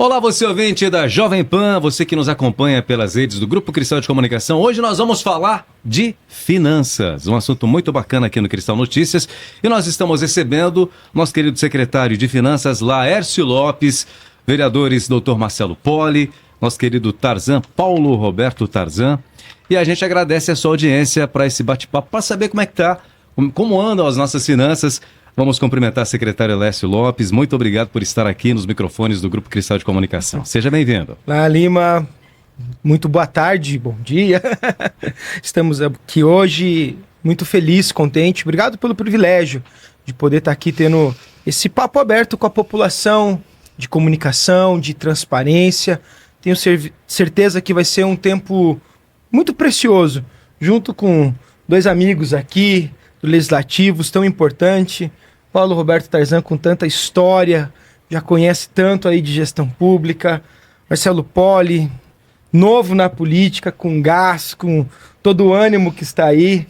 Olá, você ouvinte da Jovem Pan, você que nos acompanha pelas redes do Grupo Cristal de Comunicação. Hoje nós vamos falar de finanças, um assunto muito bacana aqui no Cristal Notícias. E nós estamos recebendo nosso querido secretário de Finanças, Laércio Lopes, vereadores Dr. Marcelo Poli, nosso querido Tarzan, Paulo Roberto Tarzan. E a gente agradece a sua audiência para esse bate-papo, para saber como é que tá, como andam as nossas finanças. Vamos cumprimentar a secretária Laércio Lopes. Muito obrigado por estar aqui nos microfones do Grupo Cristal de Comunicação. Seja bem-vindo. Olá, Lima. Muito boa tarde, bom dia. Estamos aqui hoje muito feliz, contente. Obrigado pelo privilégio de poder estar aqui tendo esse papo aberto com a população, de comunicação, de transparência. Tenho certeza que vai ser um tempo muito precioso, junto com dois amigos aqui do Legislativo, tão importante. Paulo Roberto Tarzan, com tanta história, já conhece tanto aí de gestão pública. Marcelo Poli, novo na política, com gás, com todo o ânimo que está aí.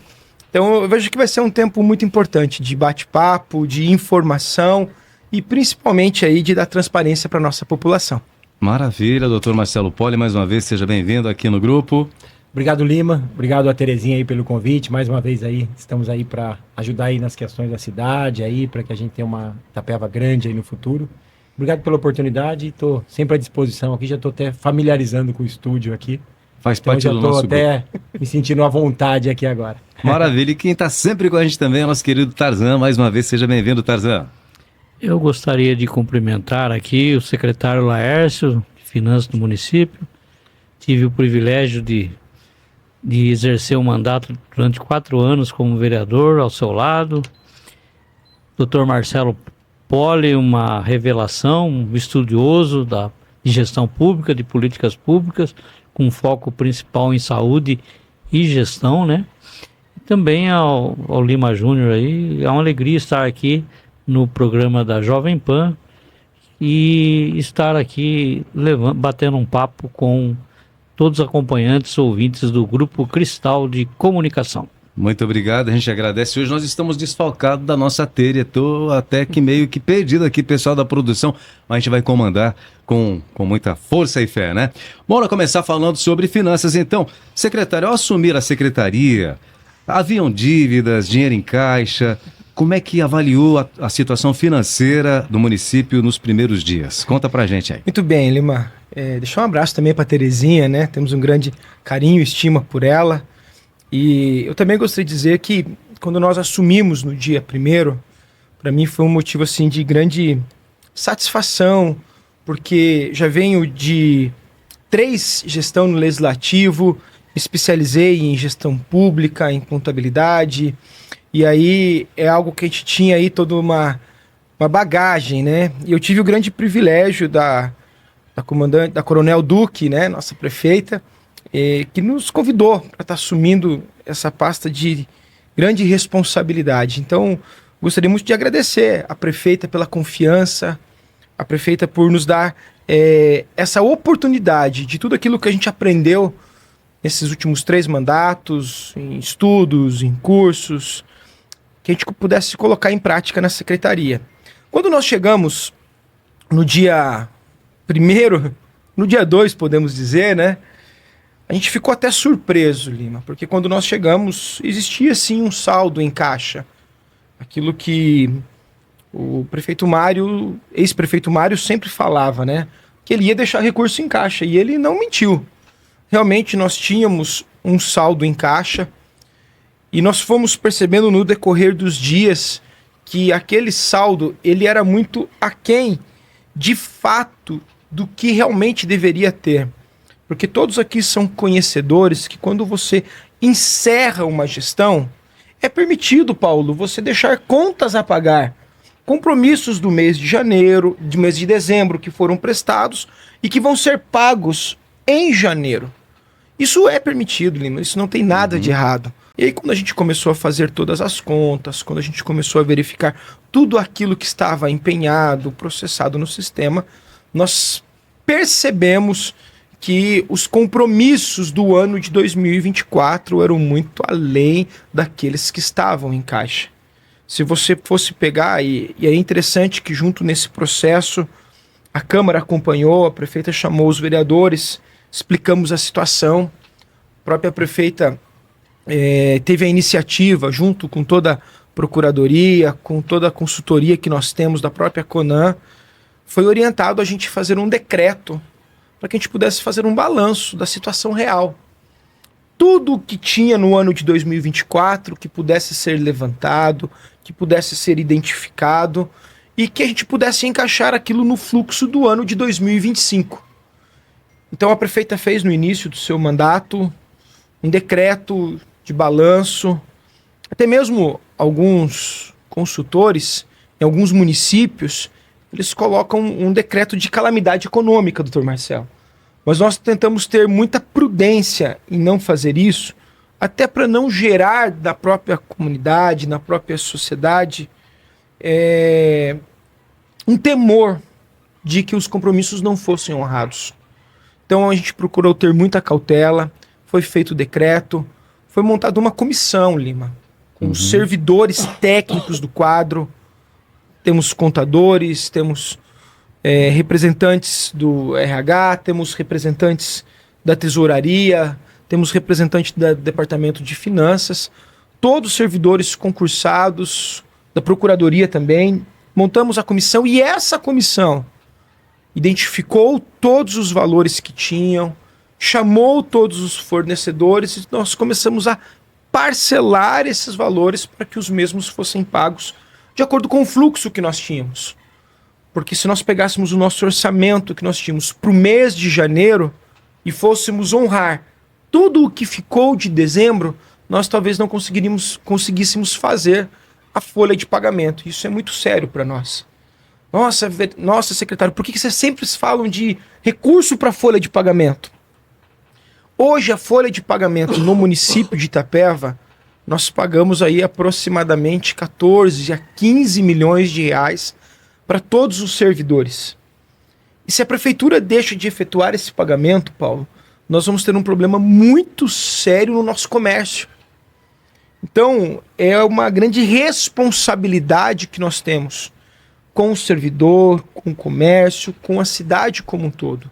Então eu vejo que vai ser um tempo muito importante de bate-papo, de informação e principalmente aí de dar transparência para a nossa população. Maravilha, doutor Marcelo Poli, mais uma vez, seja bem-vindo aqui no grupo. Obrigado, Lima. Obrigado a Terezinha aí pelo convite. Mais uma vez aí, estamos aí para ajudar aí nas questões da cidade, aí para que a gente tenha uma Itapeva grande aí no futuro. Obrigado pela oportunidade. Estou sempre à disposição aqui. Já estou até familiarizando com o estúdio aqui. Faz parte do nosso grupo. Estou até me sentindo à vontade aqui agora. Maravilha. E quem está sempre com a gente também é o nosso querido Tarzan. Mais uma vez, seja bem-vindo, Tarzan. Eu gostaria de cumprimentar aqui o secretário Laércio, de Finanças do município. Tive o privilégio de exercer o mandato durante 4 anos como vereador ao seu lado. Dr. Marcelo Poli, uma revelação, um estudioso de gestão pública, de políticas públicas, com foco principal em saúde e gestão, né? E também ao Lima Júnior aí, é uma alegria estar aqui no programa da Jovem Pan e estar aqui batendo um papo com todos os acompanhantes, ouvintes do Grupo Cristal de Comunicação. Muito obrigado, a gente agradece. Hoje nós estamos desfalcados da nossa telha. Estou até que meio que perdido aqui, pessoal da produção, mas a gente vai comandar com muita força e fé, né? Bora começar falando sobre finanças, então. Secretário, ao assumir a secretaria, haviam dívidas, dinheiro em caixa. Como é que avaliou a situação financeira do município nos primeiros dias? Conta pra gente aí. Muito bem, Lima. Deixar um abraço também para Terezinha, né? Temos um grande carinho e estima por ela. E eu também gostaria de dizer que quando nós assumimos no dia 1º, para mim foi um motivo assim de grande satisfação, porque já venho de 3 gestão no Legislativo, me especializei em gestão pública, em contabilidade, e aí é algo que a gente tinha aí toda uma bagagem, né? E eu tive o grande privilégio da comandante, da Coronel Duque, né, nossa prefeita, que nos convidou para estar assumindo essa pasta de grande responsabilidade. Então, gostaria muito de agradecer a prefeita pela confiança, a prefeita por nos dar essa oportunidade de tudo aquilo que a gente aprendeu nesses últimos 3 mandatos, em estudos, em cursos, que a gente pudesse colocar em prática na secretaria. Quando nós chegamos no dia 1º, no dia 2, podemos dizer, né? A gente ficou até surpreso, Lima, porque quando nós chegamos, existia sim um saldo em caixa. Aquilo que o prefeito Mário, ex-prefeito Mário, sempre falava, né? Que ele ia deixar recurso em caixa, e ele não mentiu. Realmente nós tínhamos um saldo em caixa, e nós fomos percebendo no decorrer dos dias que aquele saldo, ele era muito aquém, de fato, do que realmente deveria ter. Porque todos aqui são conhecedores que quando você encerra uma gestão, é permitido, Paulo, você deixar contas a pagar. Compromissos do mês de janeiro, do mês de dezembro que foram prestados e que vão ser pagos em janeiro. Isso é permitido, Lima, isso não tem nada de errado. E aí quando a gente começou a fazer todas as contas, quando a gente começou a verificar tudo aquilo que estava empenhado, processado no sistema, nós percebemos que os compromissos do ano de 2024 eram muito além daqueles que estavam em caixa. Se você fosse pegar, e é interessante que junto nesse processo A Câmara acompanhou, a prefeita chamou os vereadores, explicamos a situação. A própria prefeita teve a iniciativa, junto com toda a procuradoria, com toda a consultoria que nós temos da própria Conan, foi orientado a gente fazer um decreto para que a gente pudesse fazer um balanço da situação real. Tudo o que tinha no ano de 2024 que pudesse ser levantado, que pudesse ser identificado e que a gente pudesse encaixar aquilo no fluxo do ano de 2025. Então a prefeita fez no início do seu mandato um decreto de balanço. Até mesmo alguns consultores em alguns municípios, eles colocam um decreto de calamidade econômica, doutor Marcelo. Mas nós tentamos ter muita prudência em não fazer isso, até para não gerar na própria comunidade, na própria sociedade, um temor de que os compromissos não fossem honrados. Então a gente procurou ter muita cautela, foi feito o decreto, foi montada uma comissão, Lima, com os servidores técnicos do quadro, temos contadores, temos representantes do RH, temos representantes da tesouraria, temos representantes do departamento de finanças, todos servidores concursados, da procuradoria também. Montamos a comissão e essa comissão identificou todos os valores que tinham, chamou todos os fornecedores e nós começamos a parcelar esses valores para que os mesmos fossem pagos de acordo com o fluxo que nós tínhamos. Porque se nós pegássemos o nosso orçamento que nós tínhamos para o mês de janeiro e fôssemos honrar tudo o que ficou de dezembro, nós talvez não conseguíssemos fazer a folha de pagamento. Isso é muito sério para nós. Nossa, secretário, por que vocês sempre falam de recurso para folha de pagamento? Hoje a folha de pagamento no município de Itapeva, nós pagamos aí aproximadamente 14 a 15 milhões de reais para todos os servidores. E se a prefeitura deixa de efetuar esse pagamento, Paulo, nós vamos ter um problema muito sério no nosso comércio. Então, é uma grande responsabilidade que nós temos com o servidor, com o comércio, com a cidade como um todo.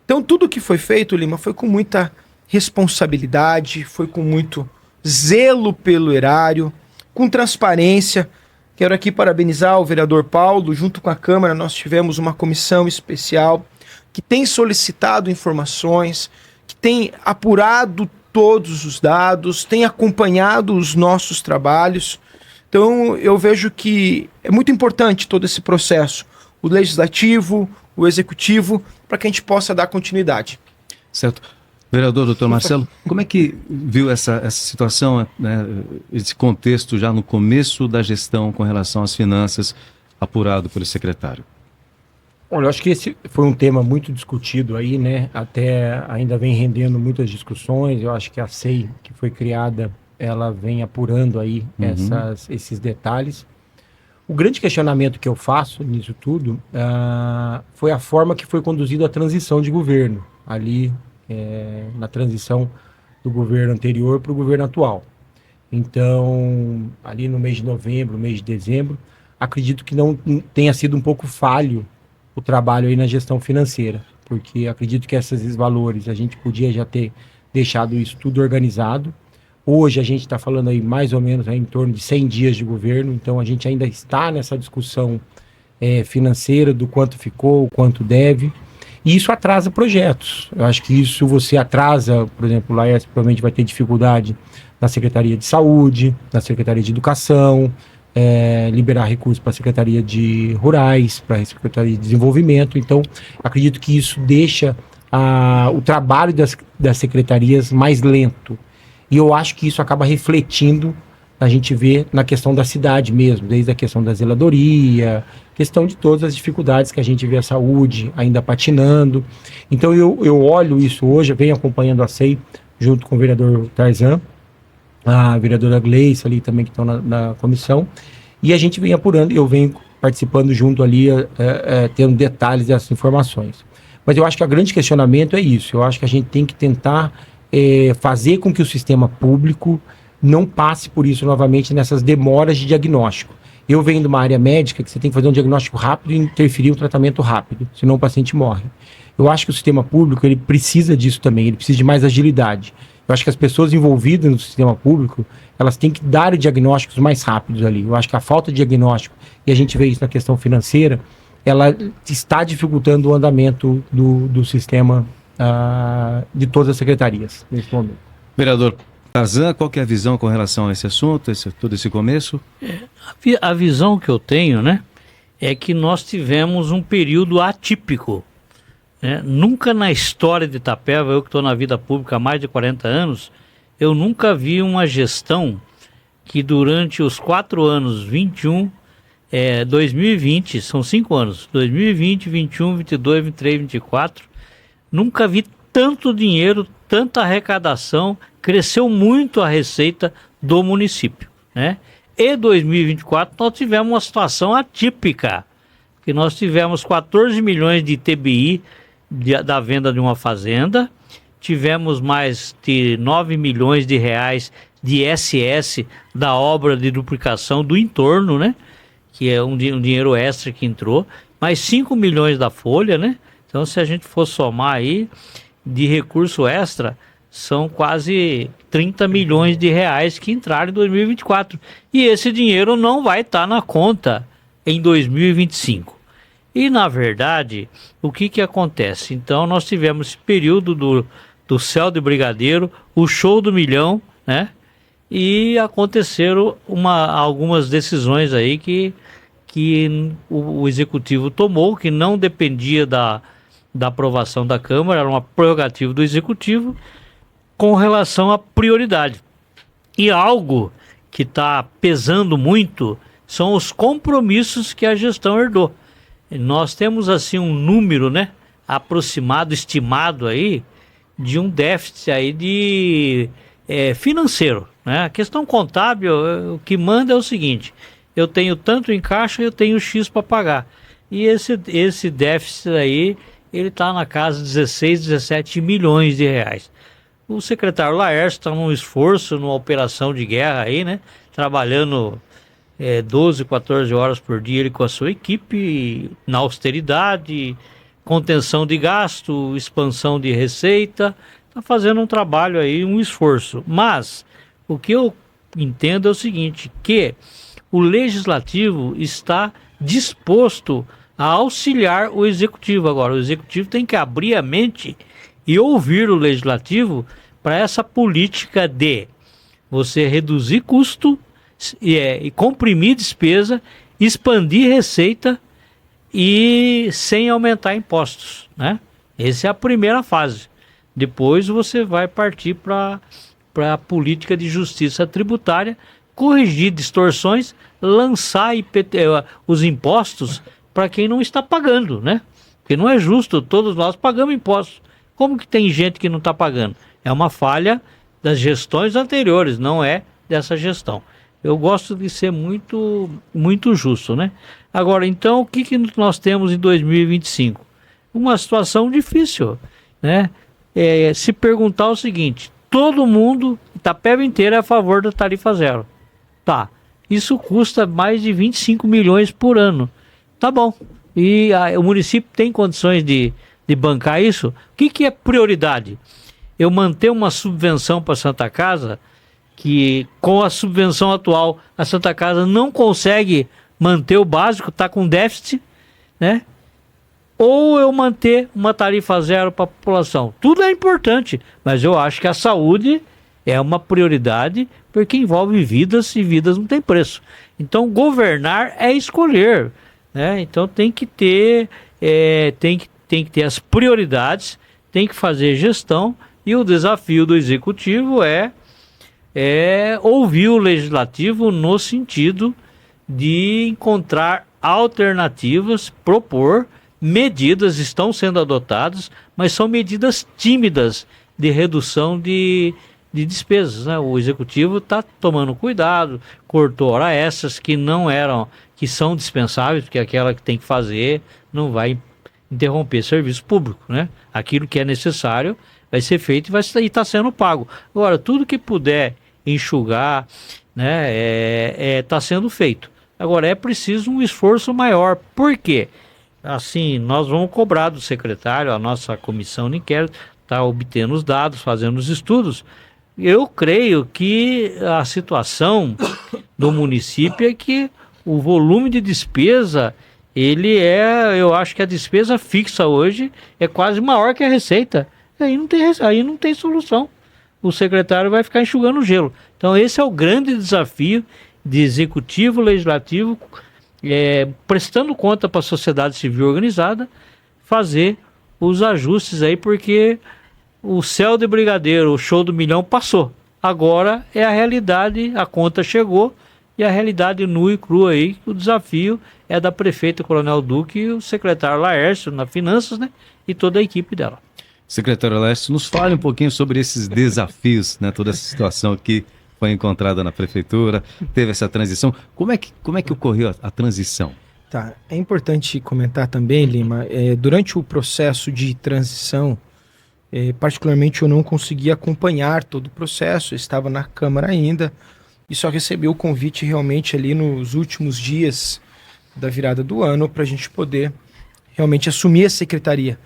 Então, tudo que foi feito, Lima, foi com muita responsabilidade, foi com muito zelo pelo erário, com transparência. Quero aqui parabenizar o vereador Paulo. Junto com a Câmara, nós tivemos uma comissão especial que tem solicitado informações, que tem apurado todos os dados, tem acompanhado os nossos trabalhos. Então, eu vejo que é muito importante todo esse processo, o legislativo, o executivo, para que a gente possa dar continuidade. Certo. Vereador, doutor Marcelo, como é que viu essa situação, né, esse contexto já no começo da gestão com relação às finanças, apurado pelo secretário? Olha, eu acho que esse foi um tema muito discutido aí, né? Até ainda vem rendendo muitas discussões. Eu acho que a SEI, que foi criada, ela vem apurando aí esses detalhes. O grande questionamento que eu faço nisso tudo foi a forma que foi conduzida a transição de governo, ali na transição do governo anterior para o governo atual. Então, ali no mês de novembro, mês de dezembro, acredito que não tenha sido um pouco falho o trabalho aí na gestão financeira, porque acredito que esses valores a gente podia já ter deixado isso tudo organizado. Hoje a gente está falando aí mais ou menos aí em torno de 100 dias de governo, então a gente ainda está nessa discussão financeira do quanto ficou, o quanto deve, e isso atrasa projetos. Eu acho que isso você atrasa, por exemplo, o Laércio provavelmente vai ter dificuldade na Secretaria de Saúde, na Secretaria de Educação, liberar recursos para a Secretaria de Rurais, para a Secretaria de Desenvolvimento. Então, acredito que isso deixa o trabalho das secretarias mais lento. E eu acho que isso acaba refletindo, a gente vê na questão da cidade mesmo, desde a questão da zeladoria, questão de todas as dificuldades que a gente vê a saúde ainda patinando. Então, eu olho isso hoje, eu venho acompanhando a SEI junto com o vereador Tarzan, a vereadora Gleice ali também que estão na comissão, e a gente vem apurando, eu venho participando junto ali, tendo detalhes dessas informações. Mas eu acho que o grande questionamento é isso, eu acho que a gente tem que tentar fazer com que o sistema público não passe por isso novamente nessas demoras de diagnóstico. Eu venho de uma área médica que você tem que fazer um diagnóstico rápido e interferir um tratamento rápido, senão o paciente morre. Eu acho que o sistema público ele precisa disso também, ele precisa de mais agilidade. Eu acho que as pessoas envolvidas no sistema público, elas têm que dar diagnósticos mais rápidos ali. Eu acho que a falta de diagnóstico, e a gente vê isso na questão financeira, ela está dificultando o andamento do sistema de todas as secretarias nesse momento. Vereador Tarzan, qual que é a visão com relação a esse assunto, todo esse começo? A visão que eu tenho, né, é que nós tivemos um período atípico. Nunca na história de Itapeva, eu que estou na vida pública há mais de 40 anos, eu nunca vi uma gestão que durante os 4 anos, 2020, são 5 anos, 2020, 21, 22, 23, 24, nunca vi tanto dinheiro, tanta arrecadação, cresceu muito a receita do município, né? E 2024 nós tivemos uma situação atípica, que nós tivemos 14 milhões de ITBI da venda de uma fazenda, tivemos mais de 9 milhões de reais de ISS da obra de duplicação do entorno, né? Que é um dinheiro extra que entrou, mais 5 milhões da folha, né? Então, se a gente for somar aí, de recurso extra, são quase 30 milhões de reais que entraram em 2024. E esse dinheiro não vai estar na conta em 2025. E, na verdade, o que acontece? Então, nós tivemos esse período do Céu de Brigadeiro, o show do milhão, né? E aconteceram algumas decisões aí que o Executivo tomou, que não dependia da aprovação da Câmara, era uma prerrogativa do Executivo, com relação à prioridade. E algo que está pesando muito são os compromissos que a gestão herdou. Nós temos assim um número, né, aproximado, estimado aí, de um déficit aí de financeiro, né? A questão contábil, o que manda é o seguinte: eu tenho tanto em caixa, eu tenho X para pagar. E esse déficit aí, ele está na casa de 16, 17 milhões de reais. O secretário Laércio está num esforço, numa operação de guerra aí, né? Trabalhando 12, 14 horas por dia ele com a sua equipe, na austeridade, contenção de gasto, expansão de receita. Está fazendo um trabalho aí, um esforço. Mas o que eu entendo é o seguinte, que o Legislativo está disposto a auxiliar o Executivo. Agora, o Executivo tem que abrir a mente e ouvir o Legislativo para essa política de você reduzir custo e comprimir despesa, expandir receita e sem aumentar impostos, né? Essa é a primeira fase. Depois você vai partir para a política de justiça tributária, corrigir distorções, lançar os impostos para quem não está pagando, né? Porque não é justo, todos nós pagamos impostos. Como que tem gente que não está pagando? É uma falha das gestões anteriores, não é dessa gestão. Eu gosto de ser muito, muito justo, né? Agora, então, o que nós temos em 2025? Uma situação difícil, né? Se perguntar o seguinte: todo mundo, Itapeva inteira, é a favor da tarifa zero. Tá, isso custa mais de 25 milhões por ano. Tá bom. E o município tem condições de bancar isso? O que é prioridade? Eu manter uma subvenção para a Santa Casa, que com a subvenção atual a Santa Casa não consegue manter o básico, está com déficit, né? Ou eu manter uma tarifa zero para a população? Tudo é importante, mas eu acho que a saúde é uma prioridade, porque envolve vidas, e vidas não tem preço. Então, governar é escolher, né? Então tem que ter as prioridades, tem que fazer gestão, e o desafio do Executivo é ouvir o Legislativo no sentido de encontrar alternativas, propor medidas, estão sendo adotadas, mas são medidas tímidas de redução de despesas, né? O Executivo está tomando cuidado, cortou horas extras que são dispensáveis, porque aquela que tem que fazer não vai interromper serviço público, né? Aquilo que é necessário vai ser feito e está sendo pago. Agora, tudo que puder enxugar, né, está sendo feito. Agora, é preciso um esforço maior. Por quê? Assim, nós vamos cobrar do secretário, a nossa comissão de inquérito está obtendo os dados, fazendo os estudos. Eu creio que a situação do município é que o volume de despesa, eu acho que a despesa fixa hoje é quase maior que a receita. Aí não tem solução. O secretário vai ficar enxugando gelo. Então esse é o grande desafio de executivo, legislativo, prestando conta para a sociedade civil organizada, fazer os ajustes aí, porque o céu de brigadeiro, o show do milhão passou. Agora é a realidade, a conta chegou e a realidade nua e crua aí. O desafio é da prefeita Coronel Duque e o secretário Laércio na Finanças, né? E toda a equipe dela. Secretário Laércio, nos fale um pouquinho sobre esses desafios, né? Toda essa situação que foi encontrada na prefeitura, teve essa transição. Como é que ocorreu a transição? Tá, é importante comentar também, Lima, durante o processo de transição, particularmente eu não consegui acompanhar todo o processo, eu estava na Câmara ainda, e só recebi o convite realmente ali nos últimos dias da virada do ano para a gente poder realmente assumir a secretaria.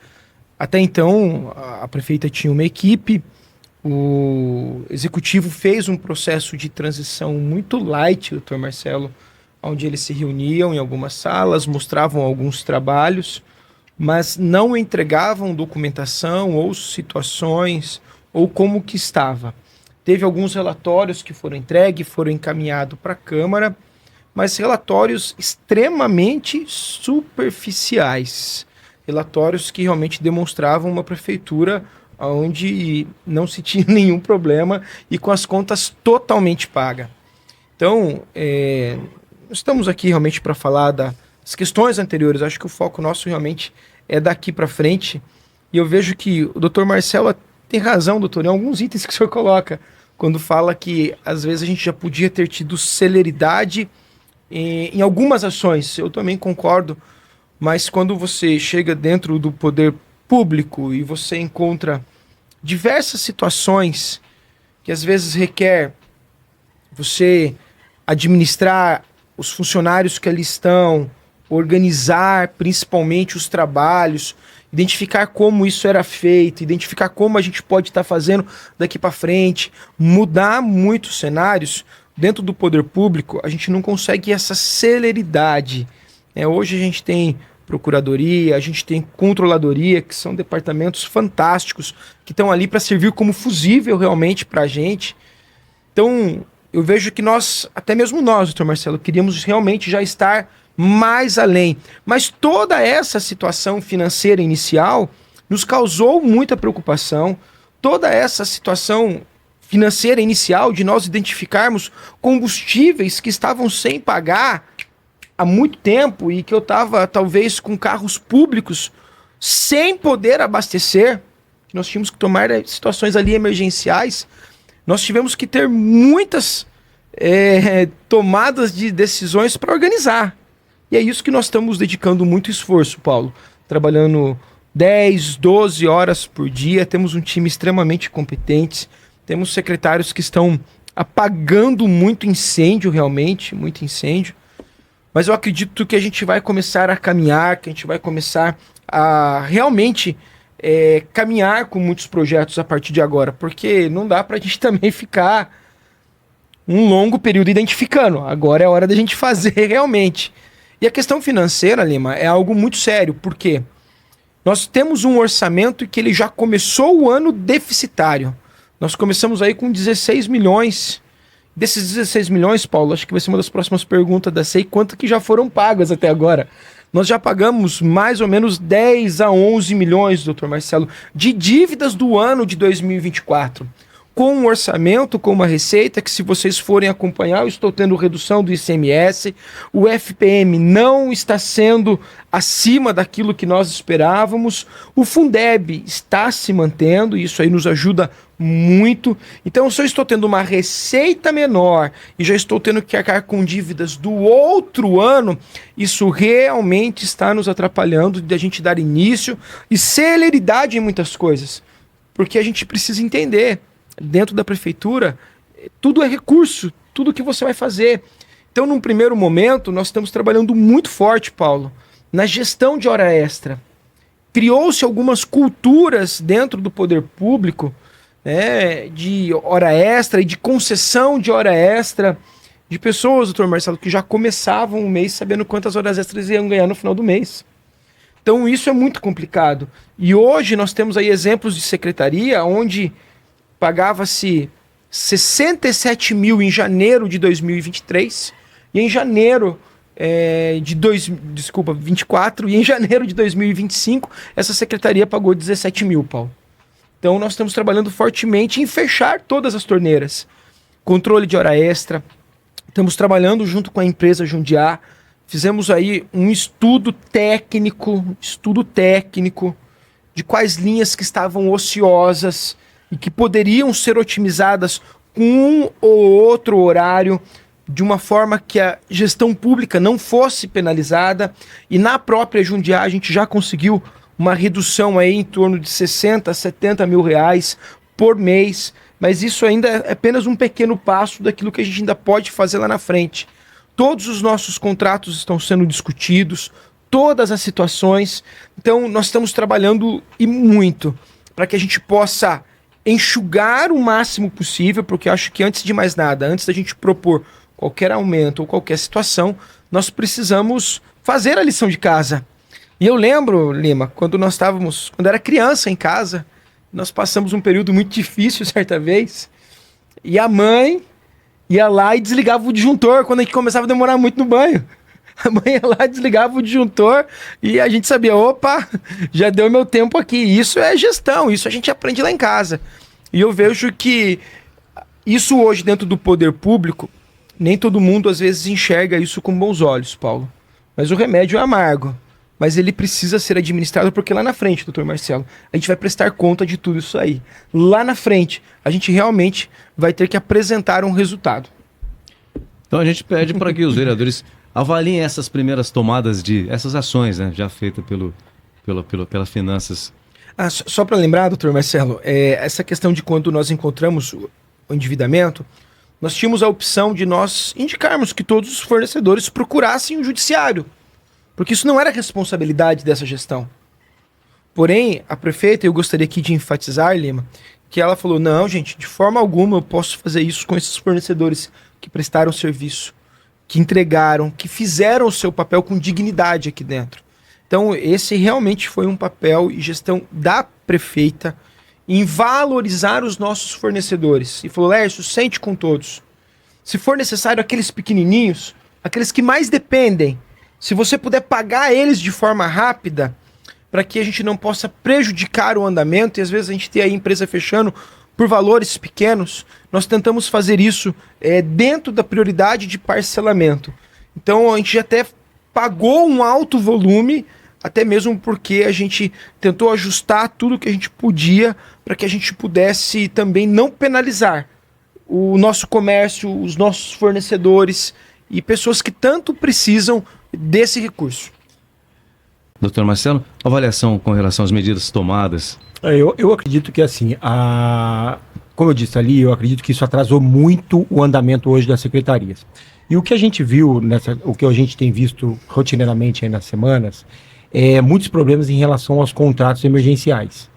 Até então, a prefeita tinha uma equipe, o executivo fez um processo de transição muito light, doutor Marcelo, onde eles se reuniam em algumas salas, mostravam alguns trabalhos, mas não entregavam documentação ou situações ou como que estava. Teve alguns relatórios que foram entregues, foram encaminhados para a Câmara, mas relatórios extremamente superficiais. Relatórios que realmente demonstravam uma prefeitura onde não se tinha nenhum problema e com as contas totalmente pagas. Então, estamos aqui realmente para falar das questões anteriores. Acho que o foco nosso realmente é daqui para frente. E eu vejo que o doutor Marcelo tem razão, doutor, em alguns itens que o senhor coloca, quando fala que às vezes a gente já podia ter tido celeridade em algumas ações. Eu também concordo. Mas quando você chega dentro do poder público e você encontra diversas situações que às vezes requer você administrar os funcionários que ali estão, organizar principalmente os trabalhos, identificar como isso era feito, identificar como a gente pode estar fazendo daqui para frente, mudar muitos cenários dentro do poder público, a gente não consegue essa celeridade. Hoje a gente tem procuradoria, a gente tem controladoria, que são departamentos fantásticos, que estão ali para servir como fusível realmente para a gente. Então, eu vejo que nós, até mesmo nós, doutor Marcelo, queríamos realmente já estar mais além. Mas toda essa situação financeira inicial nos causou muita preocupação. Toda essa situação financeira inicial de nós identificarmos combustíveis que estavam sem pagar há muito tempo e que eu estava talvez com carros públicos sem poder abastecer, nós tínhamos que tomar situações ali emergenciais, nós tivemos que ter muitas tomadas de decisões para organizar. E é isso que nós estamos dedicando muito esforço, Paulo, trabalhando 10, 12 horas por dia, temos um time extremamente competente, temos secretários que estão apagando muito incêndio realmente, muito incêndio. Mas eu acredito que a gente vai começar a caminhar, que a gente vai começar a realmente caminhar com muitos projetos a partir de agora, porque não dá para a gente também ficar um longo período identificando. Agora é a hora da gente fazer realmente. E a questão financeira, Lima, é algo muito sério, porque nós temos um orçamento que ele já começou o ano deficitário. Nós começamos aí com 16 milhões. Desses 16 milhões, Paulo, acho que vai ser uma das próximas perguntas da SEI, quanto que já foram pagas até agora? Nós já pagamos mais ou menos 10 a 11 milhões, doutor Marcelo, de dívidas do ano de 2024. Com um orçamento, com uma receita que, se vocês forem acompanhar, eu estou tendo redução do ICMS, o FPM não está sendo acima daquilo que nós esperávamos, o Fundeb está se mantendo, isso aí nos ajuda muito. Então, se eu estou tendo uma receita menor e já estou tendo que arcar com dívidas do outro ano, isso realmente está nos atrapalhando de a gente dar início e celeridade em muitas coisas. Porque a gente precisa entender, dentro da prefeitura, tudo é recurso, tudo que você vai fazer. Então, num primeiro momento, nós estamos trabalhando muito forte, Paulo, na gestão de hora extra. Criou-se algumas culturas dentro do poder público, né, de hora extra e de concessão de hora extra, de pessoas, doutor Marcelo, que já começavam o mês sabendo quantas horas extras iam ganhar no final do mês. Então isso é muito complicado. E hoje nós temos aí exemplos de secretaria onde pagava-se 67 mil em janeiro de 2023 e em janeiro de 24 e em janeiro de 2025 essa secretaria pagou 17 mil, Paulo. Então nós estamos trabalhando fortemente em fechar todas as torneiras. Controle de hora extra. Estamos trabalhando junto com a empresa Jundiá. Fizemos aí um estudo técnico de quais linhas que estavam ociosas e que poderiam ser otimizadas com um ou outro horário, de uma forma que a gestão pública não fosse penalizada. E na própria Jundiá a gente já conseguiu uma redução aí em torno de 60, 70 mil reais por mês, mas isso ainda é apenas um pequeno passo daquilo que a gente ainda pode fazer lá na frente. Todos os nossos contratos estão sendo discutidos, todas as situações. Então, nós estamos trabalhando e muito para que a gente possa enxugar o máximo possível, porque eu acho que antes de mais nada, antes da gente propor qualquer aumento ou qualquer situação, nós precisamos fazer a lição de casa. E eu lembro, Lima, quando era criança em casa, nós passamos um período muito difícil certa vez, e a mãe ia lá e desligava o disjuntor quando a gente começava a demorar muito no banho. A mãe ia lá, desligava o disjuntor e a gente sabia, opa, já deu meu tempo aqui. Isso é gestão, isso a gente aprende lá em casa. E eu vejo que isso hoje dentro do poder público, nem todo mundo às vezes enxerga isso com bons olhos, Paulo. Mas o remédio é amargo. Mas ele precisa ser administrado porque lá na frente, doutor Marcelo, a gente vai prestar conta de tudo isso aí. Lá na frente, a gente realmente vai ter que apresentar um resultado. Então a gente pede para que os vereadores avaliem essas primeiras tomadas essas ações, né, já feitas pelas finanças. Só para lembrar, doutor Marcelo, essa questão de quando nós encontramos o endividamento, nós tínhamos a opção de nós indicarmos que todos os fornecedores procurassem o judiciário, porque isso não era responsabilidade dessa gestão. Porém, a prefeita, eu gostaria aqui de enfatizar, Lima, que ela falou, não, gente, de forma alguma eu posso fazer isso com esses fornecedores que prestaram serviço, que entregaram, que fizeram o seu papel com dignidade aqui dentro. Então, esse realmente foi um papel e gestão da prefeita em valorizar os nossos fornecedores. E falou, Lércio, sente com todos. Se for necessário, aqueles pequenininhos, aqueles que mais dependem, se você puder pagar eles de forma rápida, para que a gente não possa prejudicar o andamento, e às vezes a gente tem a empresa fechando por valores pequenos, nós tentamos fazer isso dentro da prioridade de parcelamento. Então a gente até pagou um alto volume, até mesmo porque a gente tentou ajustar tudo que a gente podia para que a gente pudesse também não penalizar o nosso comércio, os nossos fornecedores e pessoas que tanto precisam desse recurso. Doutor Marcelo, avaliação com relação às medidas tomadas. Eu acredito que assim, como eu disse ali, eu acredito que isso atrasou muito o andamento hoje das secretarias. E o que a gente viu, o que a gente tem visto rotineiramente aí nas semanas, muitos problemas em relação aos contratos emergenciais.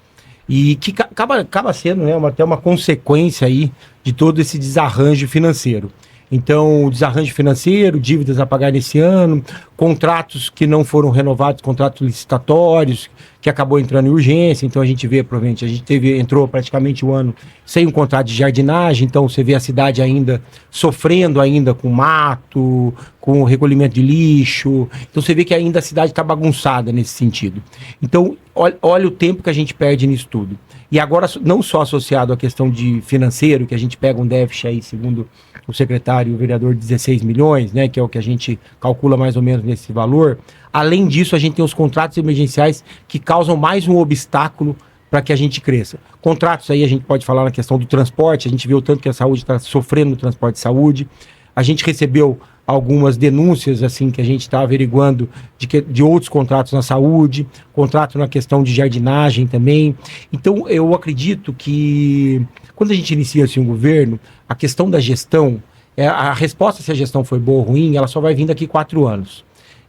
E que acaba sendo, né, até uma consequência aí de todo esse desarranjo financeiro. Então, desarranjo financeiro, dívidas a pagar nesse ano, contratos que não foram renovados, contratos licitatórios, que acabou entrando em urgência. Então, a gente vê, provavelmente, entrou praticamente um ano sem um contrato de jardinagem. Então, você vê a cidade ainda sofrendo ainda com mato, com recolhimento de lixo. Então, você vê que ainda a cidade está bagunçada nesse sentido. Então, olha o tempo que a gente perde nisso tudo. E agora, não só associado à questão de financeiro, que a gente pega um déficit aí, segundo o secretário e o vereador, 16 milhões, né, que é o que a gente calcula mais ou menos nesse valor. Além disso, a gente tem os contratos emergenciais que causam mais um obstáculo para que a gente cresça. Contratos aí a gente pode falar na questão do transporte, a gente vê o tanto que a saúde está sofrendo no transporte de saúde. A gente recebeu algumas denúncias assim que a gente está averiguando de outros contratos na saúde, contrato na questão de jardinagem também. Então, eu acredito que quando a gente inicia assim, um governo, a questão da gestão, a resposta se a gestão foi boa ou ruim, ela só vai vir daqui 4 anos.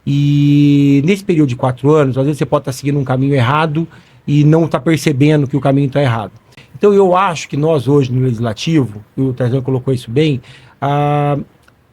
E nesse período de 4 anos, às vezes você pode estar seguindo um caminho errado e não está percebendo que o caminho está errado. Então eu acho que nós hoje no Legislativo, e o Tarzan colocou isso bem,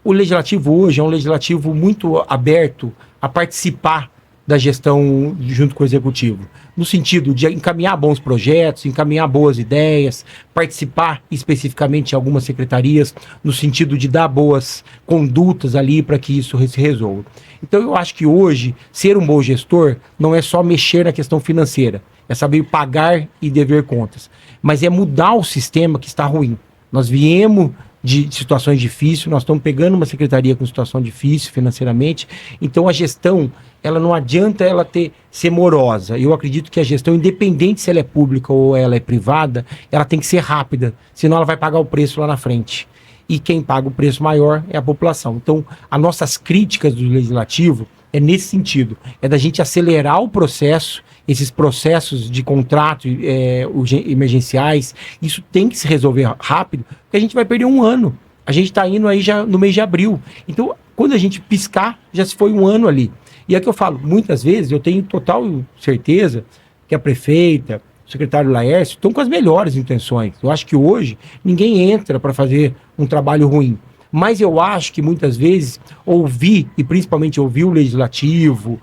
o Legislativo hoje é um Legislativo muito aberto a participar da gestão junto com o Executivo, no sentido de encaminhar bons projetos, encaminhar boas ideias, participar especificamente em algumas secretarias, no sentido de dar boas condutas ali para que isso se resolva. Então eu acho que hoje, ser um bom gestor não é só mexer na questão financeira, é saber pagar e dever contas, mas é mudar o sistema que está ruim. Nós viemos de situações difíceis, nós estamos pegando uma secretaria com situação difícil financeiramente, então a gestão, ela não adianta ela ser morosa. Eu acredito que a gestão, independente se ela é pública ou ela é privada, ela tem que ser rápida, senão ela vai pagar o preço lá na frente. E quem paga o preço maior é a população. Então, as nossas críticas do Legislativo é nesse sentido, é da gente acelerar o processo, esses processos de contrato emergenciais, isso tem que se resolver rápido, porque a gente vai perder 1 ano. A gente está indo aí já no mês de abril. Então, quando a gente piscar, já se foi 1 ano ali. E é que eu falo, muitas vezes eu tenho total certeza que a prefeita, o secretário Laércio, estão com as melhores intenções. Eu acho que hoje ninguém entra para fazer um trabalho ruim. Mas eu acho que muitas vezes ouvir, e principalmente ouvir o Legislativo,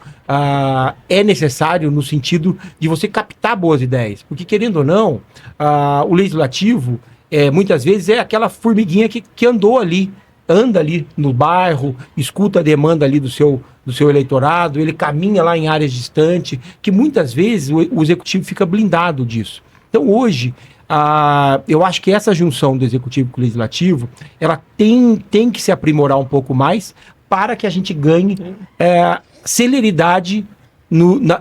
é necessário no sentido de você captar boas ideias. Porque, querendo ou não, o Legislativo, muitas vezes, é aquela formiguinha que anda ali no bairro, escuta a demanda ali do seu eleitorado, ele caminha lá em áreas distantes, que muitas vezes o Executivo fica blindado disso. Então, hoje, eu acho que essa junção do Executivo com o Legislativo, ela tem que se aprimorar um pouco mais para que a gente ganhe celeridade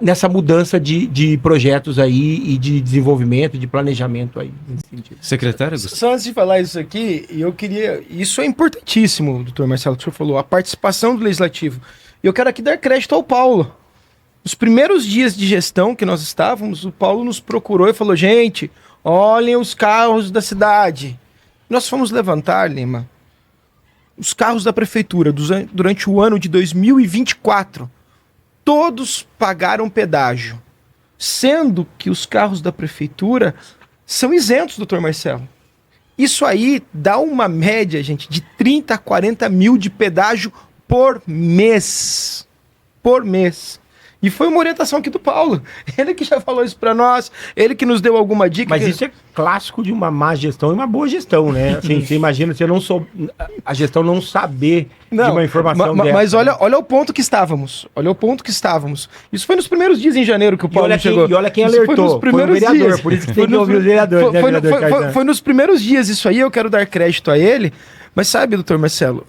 nessa mudança de projetos aí e de desenvolvimento, de planejamento aí. Nesse sentido. Secretário? Só antes de falar isso aqui, eu queria... Isso é importantíssimo, doutor Marcelo, que o senhor falou, a participação do Legislativo. E eu quero aqui dar crédito ao Paulo. Nos primeiros dias de gestão que nós estávamos, o Paulo nos procurou e falou, gente, olhem os carros da cidade. Nós fomos levantar, Lima, os carros da prefeitura durante o ano de 2024. Todos pagaram pedágio, sendo que os carros da prefeitura são isentos, doutor Marcelo. Isso aí dá uma média, gente, de 30 a 40 mil de pedágio por mês. Por mês. E foi uma orientação aqui do Paulo. Ele que já falou isso para nós, ele que nos deu alguma dica. Mas isso é clássico de uma má gestão e uma boa gestão, né? Assim, você imagina se a gestão não saber de uma informação dessa. Mas olha o ponto que estávamos. Olha o ponto que estávamos. Isso foi nos primeiros dias em janeiro que o Paulo chegou. E olha quem alertou. Foi o vereador, dias. Por isso que tem que ouvir o vereador. Foi nos primeiros dias isso aí, eu quero dar crédito a ele. Mas sabe, doutor Marcelo,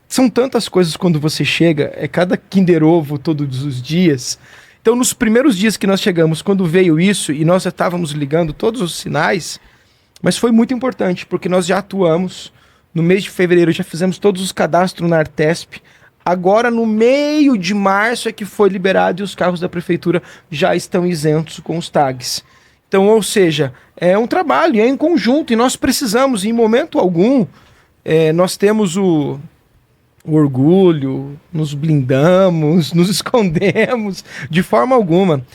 são tantas coisas quando você chega, é cada Kinder Ovo todos os dias. Então, nos primeiros dias que nós chegamos, quando veio isso, e nós já estávamos ligando todos os sinais, mas foi muito importante, porque nós já atuamos, no mês de fevereiro já fizemos todos os cadastros na Artesp, agora no meio de março é que foi liberado e os carros da prefeitura já estão isentos com os tags. Então, ou seja, é um trabalho, é em conjunto, e nós precisamos, em momento algum, nós temos o orgulho, nos blindamos, nos escondemos, de forma alguma.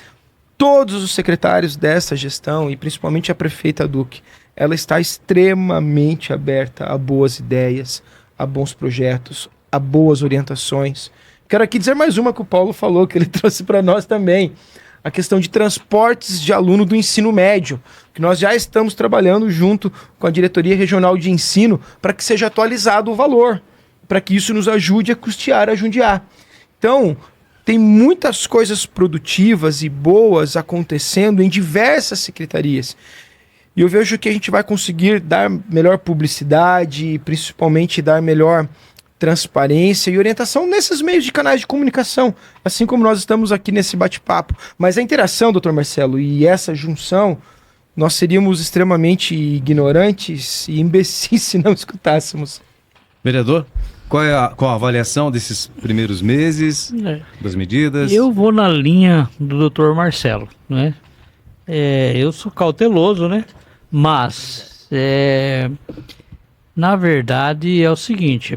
Todos os secretários dessa gestão, e principalmente a prefeita Duque, ela está extremamente aberta a boas ideias, a bons projetos, a boas orientações. Quero aqui dizer mais uma que o Paulo falou, que ele trouxe para nós também, a questão de transportes de aluno do ensino médio, que nós já estamos trabalhando junto com a Diretoria Regional de Ensino para que seja atualizado o valor, para que isso nos ajude a custear a Jundiá. Então, tem muitas coisas produtivas e boas acontecendo em diversas secretarias. E eu vejo que a gente vai conseguir dar melhor publicidade e principalmente dar melhor transparência e orientação nesses meios de canais de comunicação, assim como nós estamos aqui nesse bate-papo. Mas a interação, doutor Marcelo, e essa junção, nós seríamos extremamente ignorantes e imbecis se não escutássemos. Vereador, qual a avaliação desses primeiros meses, das medidas? Eu vou na linha do doutor Marcelo, né? Eu sou cauteloso, né? Mas Na verdade, é o seguinte,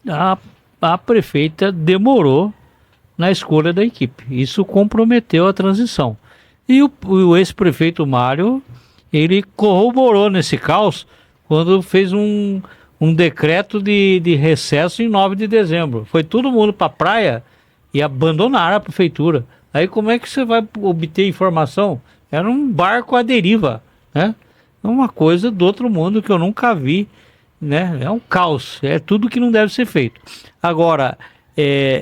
a prefeita demorou na escolha da equipe. Isso comprometeu a transição. E o ex-prefeito Mário, ele corroborou nesse caos quando fez um decreto de recesso em 9 de dezembro. Foi todo mundo para a praia e abandonaram a prefeitura. Aí como é que você vai obter informação? Era um barco à deriva, né? É uma coisa do outro mundo que eu nunca vi, né? É um caos, é tudo que não deve ser feito. Agora,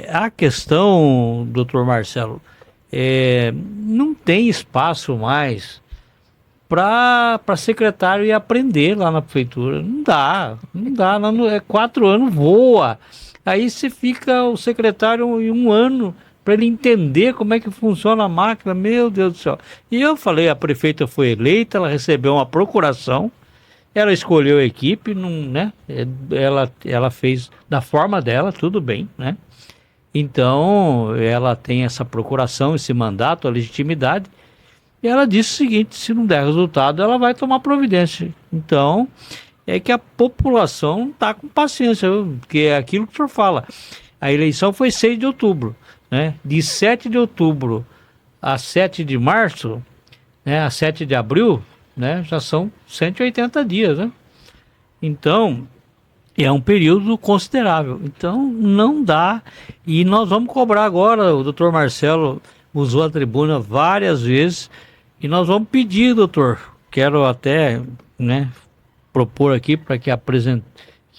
a questão, doutor Marcelo, não tem espaço mais para secretário ir aprender lá na prefeitura. Não dá. Lá 4 anos voa. Aí você fica o secretário em 1 ano para ele entender como é que funciona a máquina. Meu Deus do céu. E eu falei, a prefeita foi eleita, ela recebeu uma procuração, ela escolheu a equipe, não, né? Ela fez da forma dela, tudo bem, né? Então, ela tem essa procuração, esse mandato, a legitimidade, e ela disse o seguinte, se não der resultado, ela vai tomar providência. Então, é que a população não está com paciência, porque é aquilo que o senhor fala. A eleição foi 6 de outubro, né? De 7 de outubro a 7 de março, né? A 7 de abril, né? Já são 180 dias, né? Então, é um período considerável. Então, não dá. E nós vamos cobrar agora, o doutor Marcelo usou a tribuna várias vezes, e nós vamos pedir, doutor, quero até, né, propor aqui para que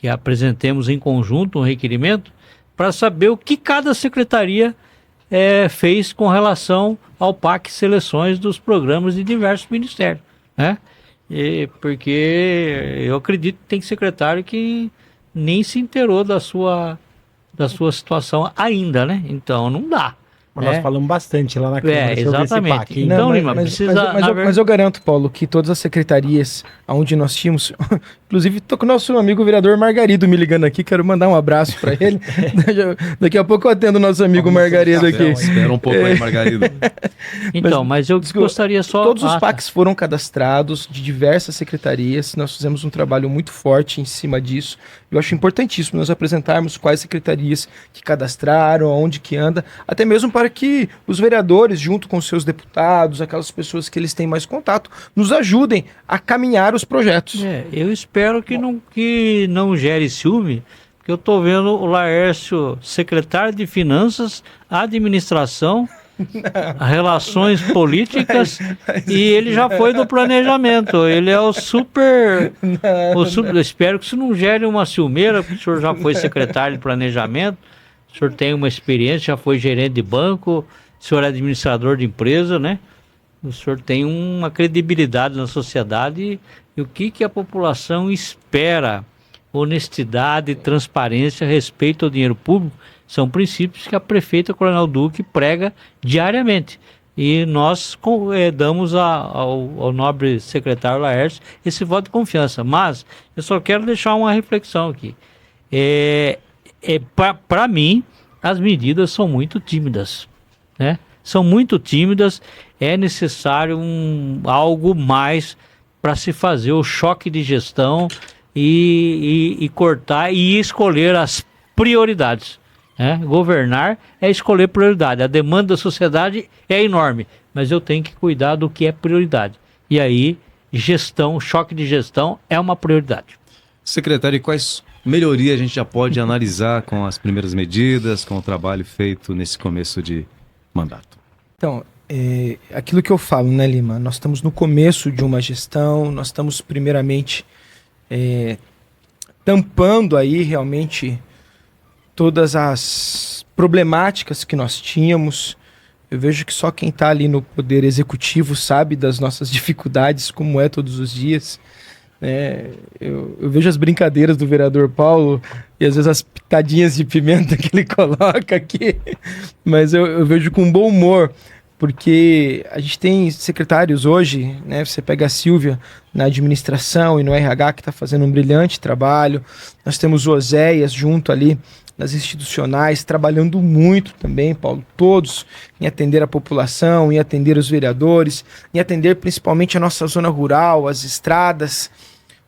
apresentemos em conjunto um requerimento para saber o que cada secretaria fez com relação ao PAC Seleções dos programas de diversos ministérios, né? Porque eu acredito que tem secretário que nem se inteirou da sua situação ainda, né? Então não dá. Mas nós falamos bastante lá na Câmara sobre exatamente. esse PAC. Então, Não, Lima, precisa... mas eu garanto, Paulo, que todas as secretarias onde nós tínhamos... Inclusive, estou com o nosso amigo vereador Margarido me ligando aqui, quero mandar um abraço para ele. Daqui a pouco eu atendo o nosso amigo Margarido aqui. Espera um pouco aí, Margarido. Então, mas eu gostaria só... Todos os PACs foram cadastrados de diversas secretarias, nós fizemos um trabalho muito forte em cima disso. Eu acho importantíssimo nós apresentarmos quais secretarias que cadastraram, onde que anda, até mesmo para que os vereadores, junto com os seus deputados, aquelas pessoas que eles têm mais contato, nos ajudem a caminhar os projetos. Eu espero que não gere ciúme, porque eu estou vendo o Laércio, secretário de Finanças, Administração, Relações Políticas, e ele já foi do planejamento. Ele é o super... Eu espero que isso não gere uma ciumeira, porque o senhor já foi secretário de Planejamento, o senhor tem uma experiência, já foi gerente de banco, o senhor é administrador de empresa, né? O senhor tem uma credibilidade na sociedade, e o que a população espera? Honestidade, transparência, respeito ao dinheiro público, são princípios que a prefeita Coronel Duque prega diariamente. E nós damos ao nobre secretário Laércio esse voto de confiança. Mas eu só quero deixar uma reflexão aqui. Para mim, as medidas são muito tímidas, né? São muito tímidas, é necessário algo mais para se fazer o choque de gestão e cortar e escolher as prioridades, né? Governar é escolher prioridade. A demanda da sociedade é enorme, mas eu tenho que cuidar do que é prioridade. E aí, gestão, choque de gestão é uma prioridade. Secretário, e quais melhorias a gente já pode analisar com as primeiras medidas, com o trabalho feito nesse começo de mandato? Então, aquilo que eu falo, né, Lima? Nós estamos no começo de uma gestão, nós estamos primeiramente tampando aí realmente todas as problemáticas que nós tínhamos. Eu vejo que só quem está ali no poder executivo sabe das nossas dificuldades, como é todos os dias. Eu vejo as brincadeiras do vereador Paulo e às vezes as pitadinhas de pimenta que ele coloca aqui, mas eu vejo com bom humor, porque a gente tem secretários hoje, né? Você pega a Silvia na administração e no RH, que está fazendo um brilhante trabalho. Nós temos o Oséias junto ali nas institucionais, trabalhando muito também, Paulo, todos em atender a população, em atender os vereadores, em atender principalmente a nossa zona rural, as estradas.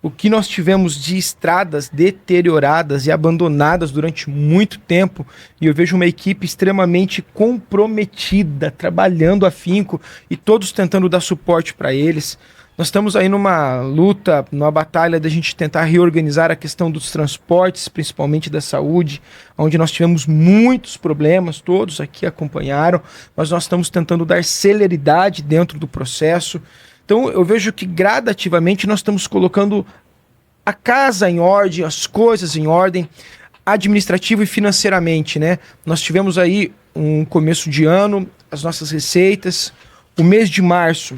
o que nós tivemos de estradas deterioradas e abandonadas durante muito tempo, e eu vejo uma equipe extremamente comprometida, trabalhando afinco e todos tentando dar suporte para eles. Nós estamos aí numa luta, numa batalha da gente tentar reorganizar a questão dos transportes, principalmente da saúde, onde nós tivemos muitos problemas, todos aqui acompanharam, mas nós estamos tentando dar celeridade dentro do processo. Então eu vejo que gradativamente nós estamos colocando a casa em ordem, as coisas em ordem, administrativo e financeiramente, né? Nós tivemos aí um começo de ano, as nossas receitas, o mês de março,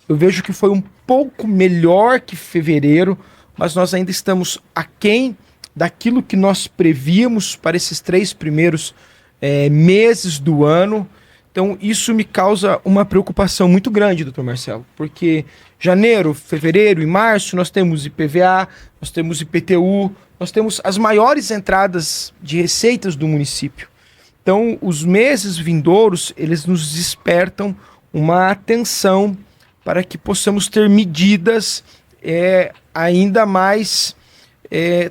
eu vejo que foi um pouco melhor que fevereiro, mas nós ainda estamos aquém daquilo que nós prevíamos para esses 3 primeiros meses do ano. Então isso me causa uma preocupação muito grande, doutor Marcelo, porque janeiro, fevereiro e março nós temos IPVA, nós temos IPTU, nós temos as maiores entradas de receitas do município. Então os meses vindouros, eles nos despertam uma atenção para que possamos ter medidas ainda mais,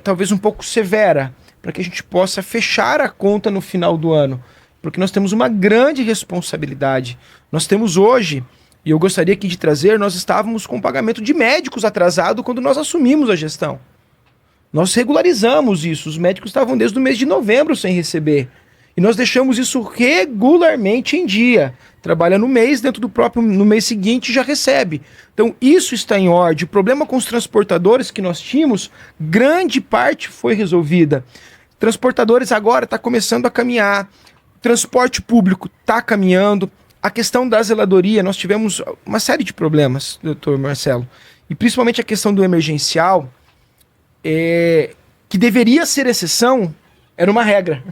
talvez um pouco severa, para que a gente possa fechar a conta no final do ano. Porque nós temos uma grande responsabilidade. Nós temos hoje, e eu gostaria aqui de trazer, nós estávamos com o pagamento de médicos atrasado quando nós assumimos a gestão. Nós regularizamos isso, os médicos estavam desde o mês de novembro sem receber. E nós deixamos isso regularmente em dia. Trabalha no mês, no mês seguinte já recebe. Então isso está em ordem. O problema com os transportadores que nós tínhamos, grande parte foi resolvida. Transportadores agora está começando a caminhar. Transporte público está caminhando. A questão da zeladoria, nós tivemos uma série de problemas, doutor Marcelo. E principalmente a questão do emergencial, que deveria ser exceção, era uma regra.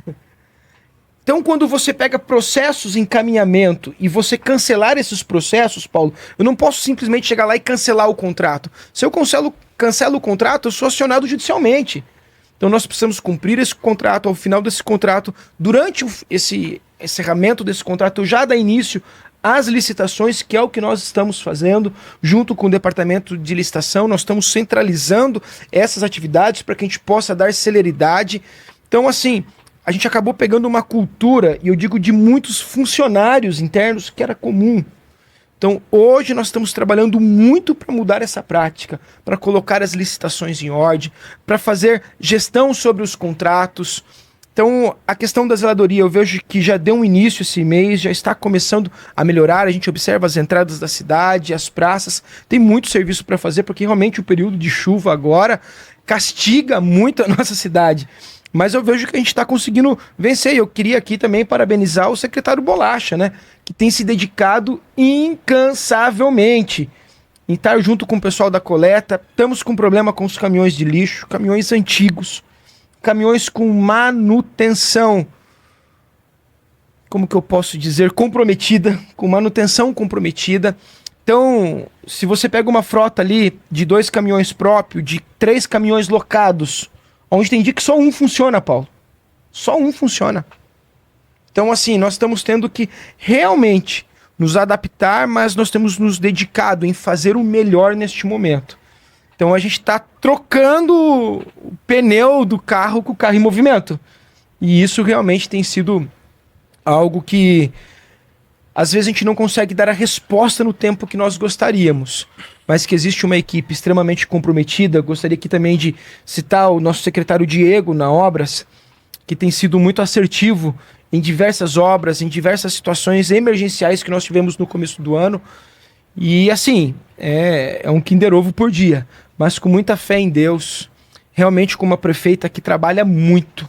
Então, quando você pega processos em caminhamento e você cancelar esses processos, Paulo, eu não posso simplesmente chegar lá e cancelar o contrato. Se eu cancelo o contrato, eu sou acionado judicialmente. Então, nós precisamos cumprir esse contrato. Ao final desse contrato, durante esse encerramento desse contrato, já dá início às licitações, que é o que nós estamos fazendo, junto com o departamento de licitação. Nós estamos centralizando essas atividades para que a gente possa dar celeridade. Então, assim, a gente acabou pegando uma cultura, e eu digo de muitos funcionários internos, que era comum. Então, hoje nós estamos trabalhando muito para mudar essa prática, para colocar as licitações em ordem, para fazer gestão sobre os contratos. Então, a questão da zeladoria, eu vejo que já deu um início esse mês, já está começando a melhorar. A gente observa as entradas da cidade, as praças. Tem muito serviço para fazer, porque realmente o período de chuva agora castiga muito a nossa cidade. Mas eu vejo que a gente está conseguindo vencer. Eu queria aqui também parabenizar o secretário Bolacha, né? Que tem se dedicado incansavelmente em estar junto com o pessoal da coleta. Estamos com problema com os caminhões de lixo, caminhões antigos, caminhões com manutenção, como que eu posso dizer, comprometida, com manutenção comprometida. Então, se você pega uma frota ali de 2 caminhões próprios, de 3 caminhões locados, onde tem dia que só um funciona, Paulo. Só um funciona. Então, assim, nós estamos tendo que realmente nos adaptar, mas nós temos nos dedicado em fazer o melhor neste momento. Então, a gente está trocando o pneu do carro com o carro em movimento. E isso realmente tem sido algo que, às vezes, a gente não consegue dar a resposta no tempo que nós gostaríamos, mas que existe uma equipe extremamente comprometida. Eu gostaria aqui também de citar o nosso secretário Diego na Obras, que tem sido muito assertivo em diversas obras, em diversas situações emergenciais que nós tivemos no começo do ano. E assim, é um Kinder Ovo por dia, mas com muita fé em Deus, realmente com uma prefeita que trabalha muito,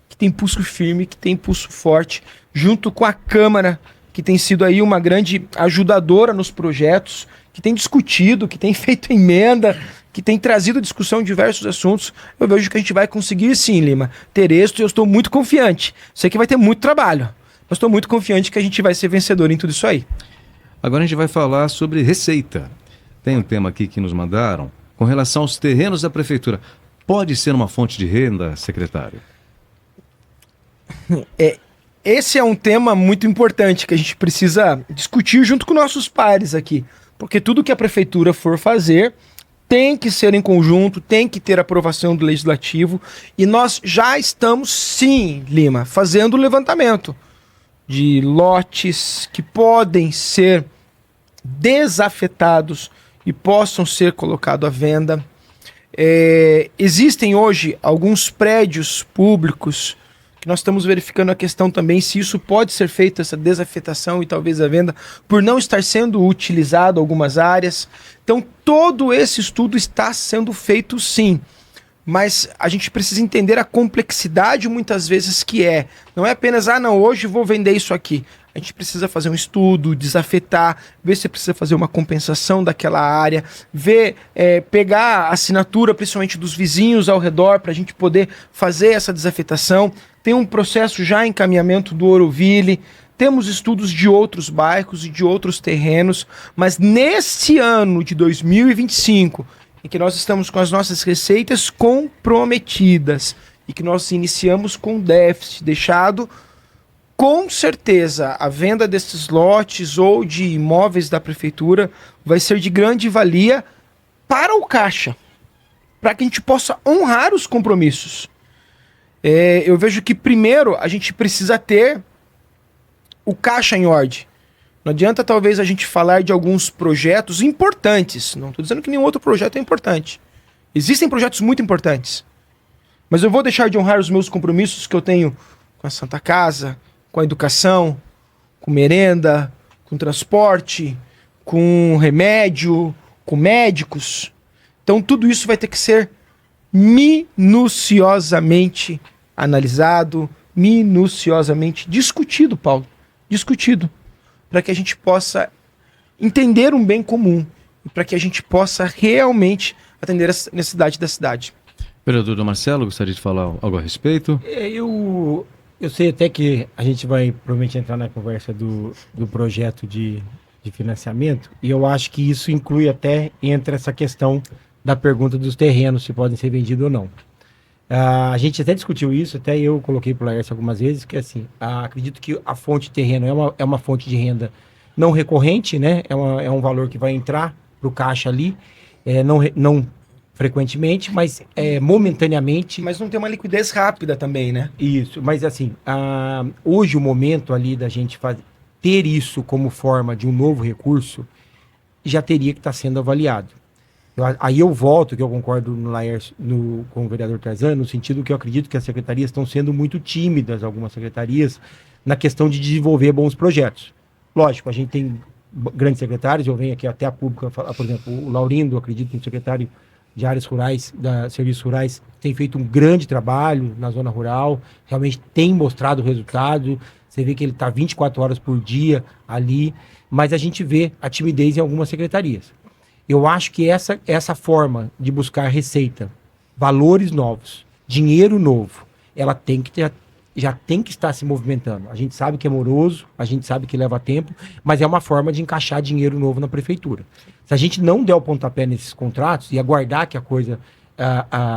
que tem pulso firme, que tem pulso forte, junto com a Câmara, que tem sido aí uma grande ajudadora nos projetos, que tem discutido, que tem feito emenda, que tem trazido discussão de diversos assuntos. Eu vejo que a gente vai conseguir sim, Lima, ter êxito, e eu estou muito confiante. Sei que vai ter muito trabalho, mas estou muito confiante que a gente vai ser vencedor em tudo isso aí. Agora a gente vai falar sobre receita. Tem um tema aqui que nos mandaram com relação aos terrenos da prefeitura. Pode ser uma fonte de renda, secretário? Esse é um tema muito importante que a gente precisa discutir junto com nossos pares aqui. Porque tudo que a prefeitura for fazer tem que ser em conjunto, tem que ter aprovação do legislativo, e nós já estamos, sim, Lima, fazendo o levantamento de lotes que podem ser desafetados e possam ser colocados à venda. Existem hoje alguns prédios públicos que nós estamos verificando a questão também se isso pode ser feito, essa desafetação e talvez a venda, por não estar sendo utilizado algumas áreas. Então todo esse estudo está sendo feito sim, mas a gente precisa entender a complexidade muitas vezes que não é apenas, não, hoje vou vender isso aqui. A gente precisa fazer um estudo, desafetar, ver se precisa fazer uma compensação daquela área, ver, pegar a assinatura, principalmente dos vizinhos ao redor, para a gente poder fazer essa desafetação. Tem um processo já em encaminhamento do Auroville, temos estudos de outros bairros e de outros terrenos, mas nesse ano de 2025, em que nós estamos com as nossas receitas comprometidas e que nós iniciamos com déficit deixado, com certeza a venda desses lotes ou de imóveis da prefeitura vai ser de grande valia para o caixa, para que a gente possa honrar os compromissos. Eu vejo que primeiro a gente precisa ter o caixa em ordem. Não adianta talvez a gente falar de alguns projetos importantes. Não estou dizendo que nenhum outro projeto é importante. Existem projetos muito importantes. Mas eu vou deixar de honrar os meus compromissos que eu tenho com a Santa Casa, com a educação, com merenda, com transporte, com remédio, com médicos. Então tudo isso vai ter que ser minuciosamente analisado, minuciosamente discutido, Paulo. Discutido. Para que a gente possa entender um bem comum e para que a gente possa realmente atender a necessidade da cidade. Vereador Marcelo, gostaria de falar algo a respeito? Eu sei até que a gente vai provavelmente entrar na conversa do projeto de financiamento, e eu acho que isso inclui até entre essa questão da pergunta dos terrenos, se podem ser vendidos ou não. A gente até discutiu isso, até eu coloquei para o Laércio algumas vezes, que assim, acredito que a fonte de terreno é uma fonte de renda não recorrente, né? É um valor que vai entrar para o caixa ali, não frequentemente, mas momentaneamente. Mas não tem uma liquidez rápida também, né? Isso, mas assim, hoje o momento ali da gente ter isso como forma de um novo recurso já teria que estar sendo avaliado. Aí eu volto, que eu concordo no Laércio, com o vereador Tarzan, no sentido que eu acredito que as secretarias estão sendo muito tímidas, algumas secretarias, na questão de desenvolver bons projetos. Lógico, a gente tem grandes secretários, eu venho aqui até a pública, por exemplo, o Laurindo, acredito que o secretário de áreas rurais, serviços rurais, tem feito um grande trabalho na zona rural, realmente tem mostrado resultado, você vê que ele está 24 horas por dia ali, mas a gente vê a timidez em algumas secretarias. Eu acho que essa forma de buscar receita, valores novos, dinheiro novo, ela já tem que estar se movimentando. A gente sabe que é moroso, a gente sabe que leva tempo, mas é uma forma de encaixar dinheiro novo na prefeitura. Se a gente não der o pontapé nesses contratos e aguardar que a coisa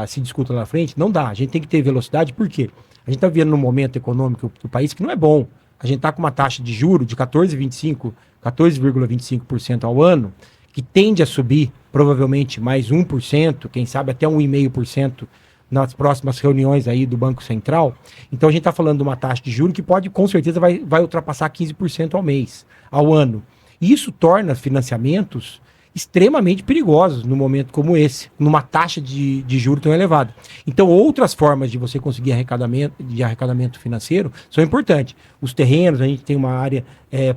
se discuta lá na frente, não dá. A gente tem que ter velocidade, por quê? A gente está vivendo num momento econômico do país que não é bom. A gente está com uma taxa de juros de 14,25% ao ano, que tende a subir provavelmente mais 1%, quem sabe até 1,5% nas próximas reuniões aí do Banco Central. Então a gente está falando de uma taxa de juros que pode, com certeza, vai ultrapassar 15% ao ano. E isso torna financiamentos extremamente perigosos num momento como esse, numa taxa de juros tão elevada. Então outras formas de você conseguir arrecadamento financeiro são importantes. Os terrenos, a gente tem uma área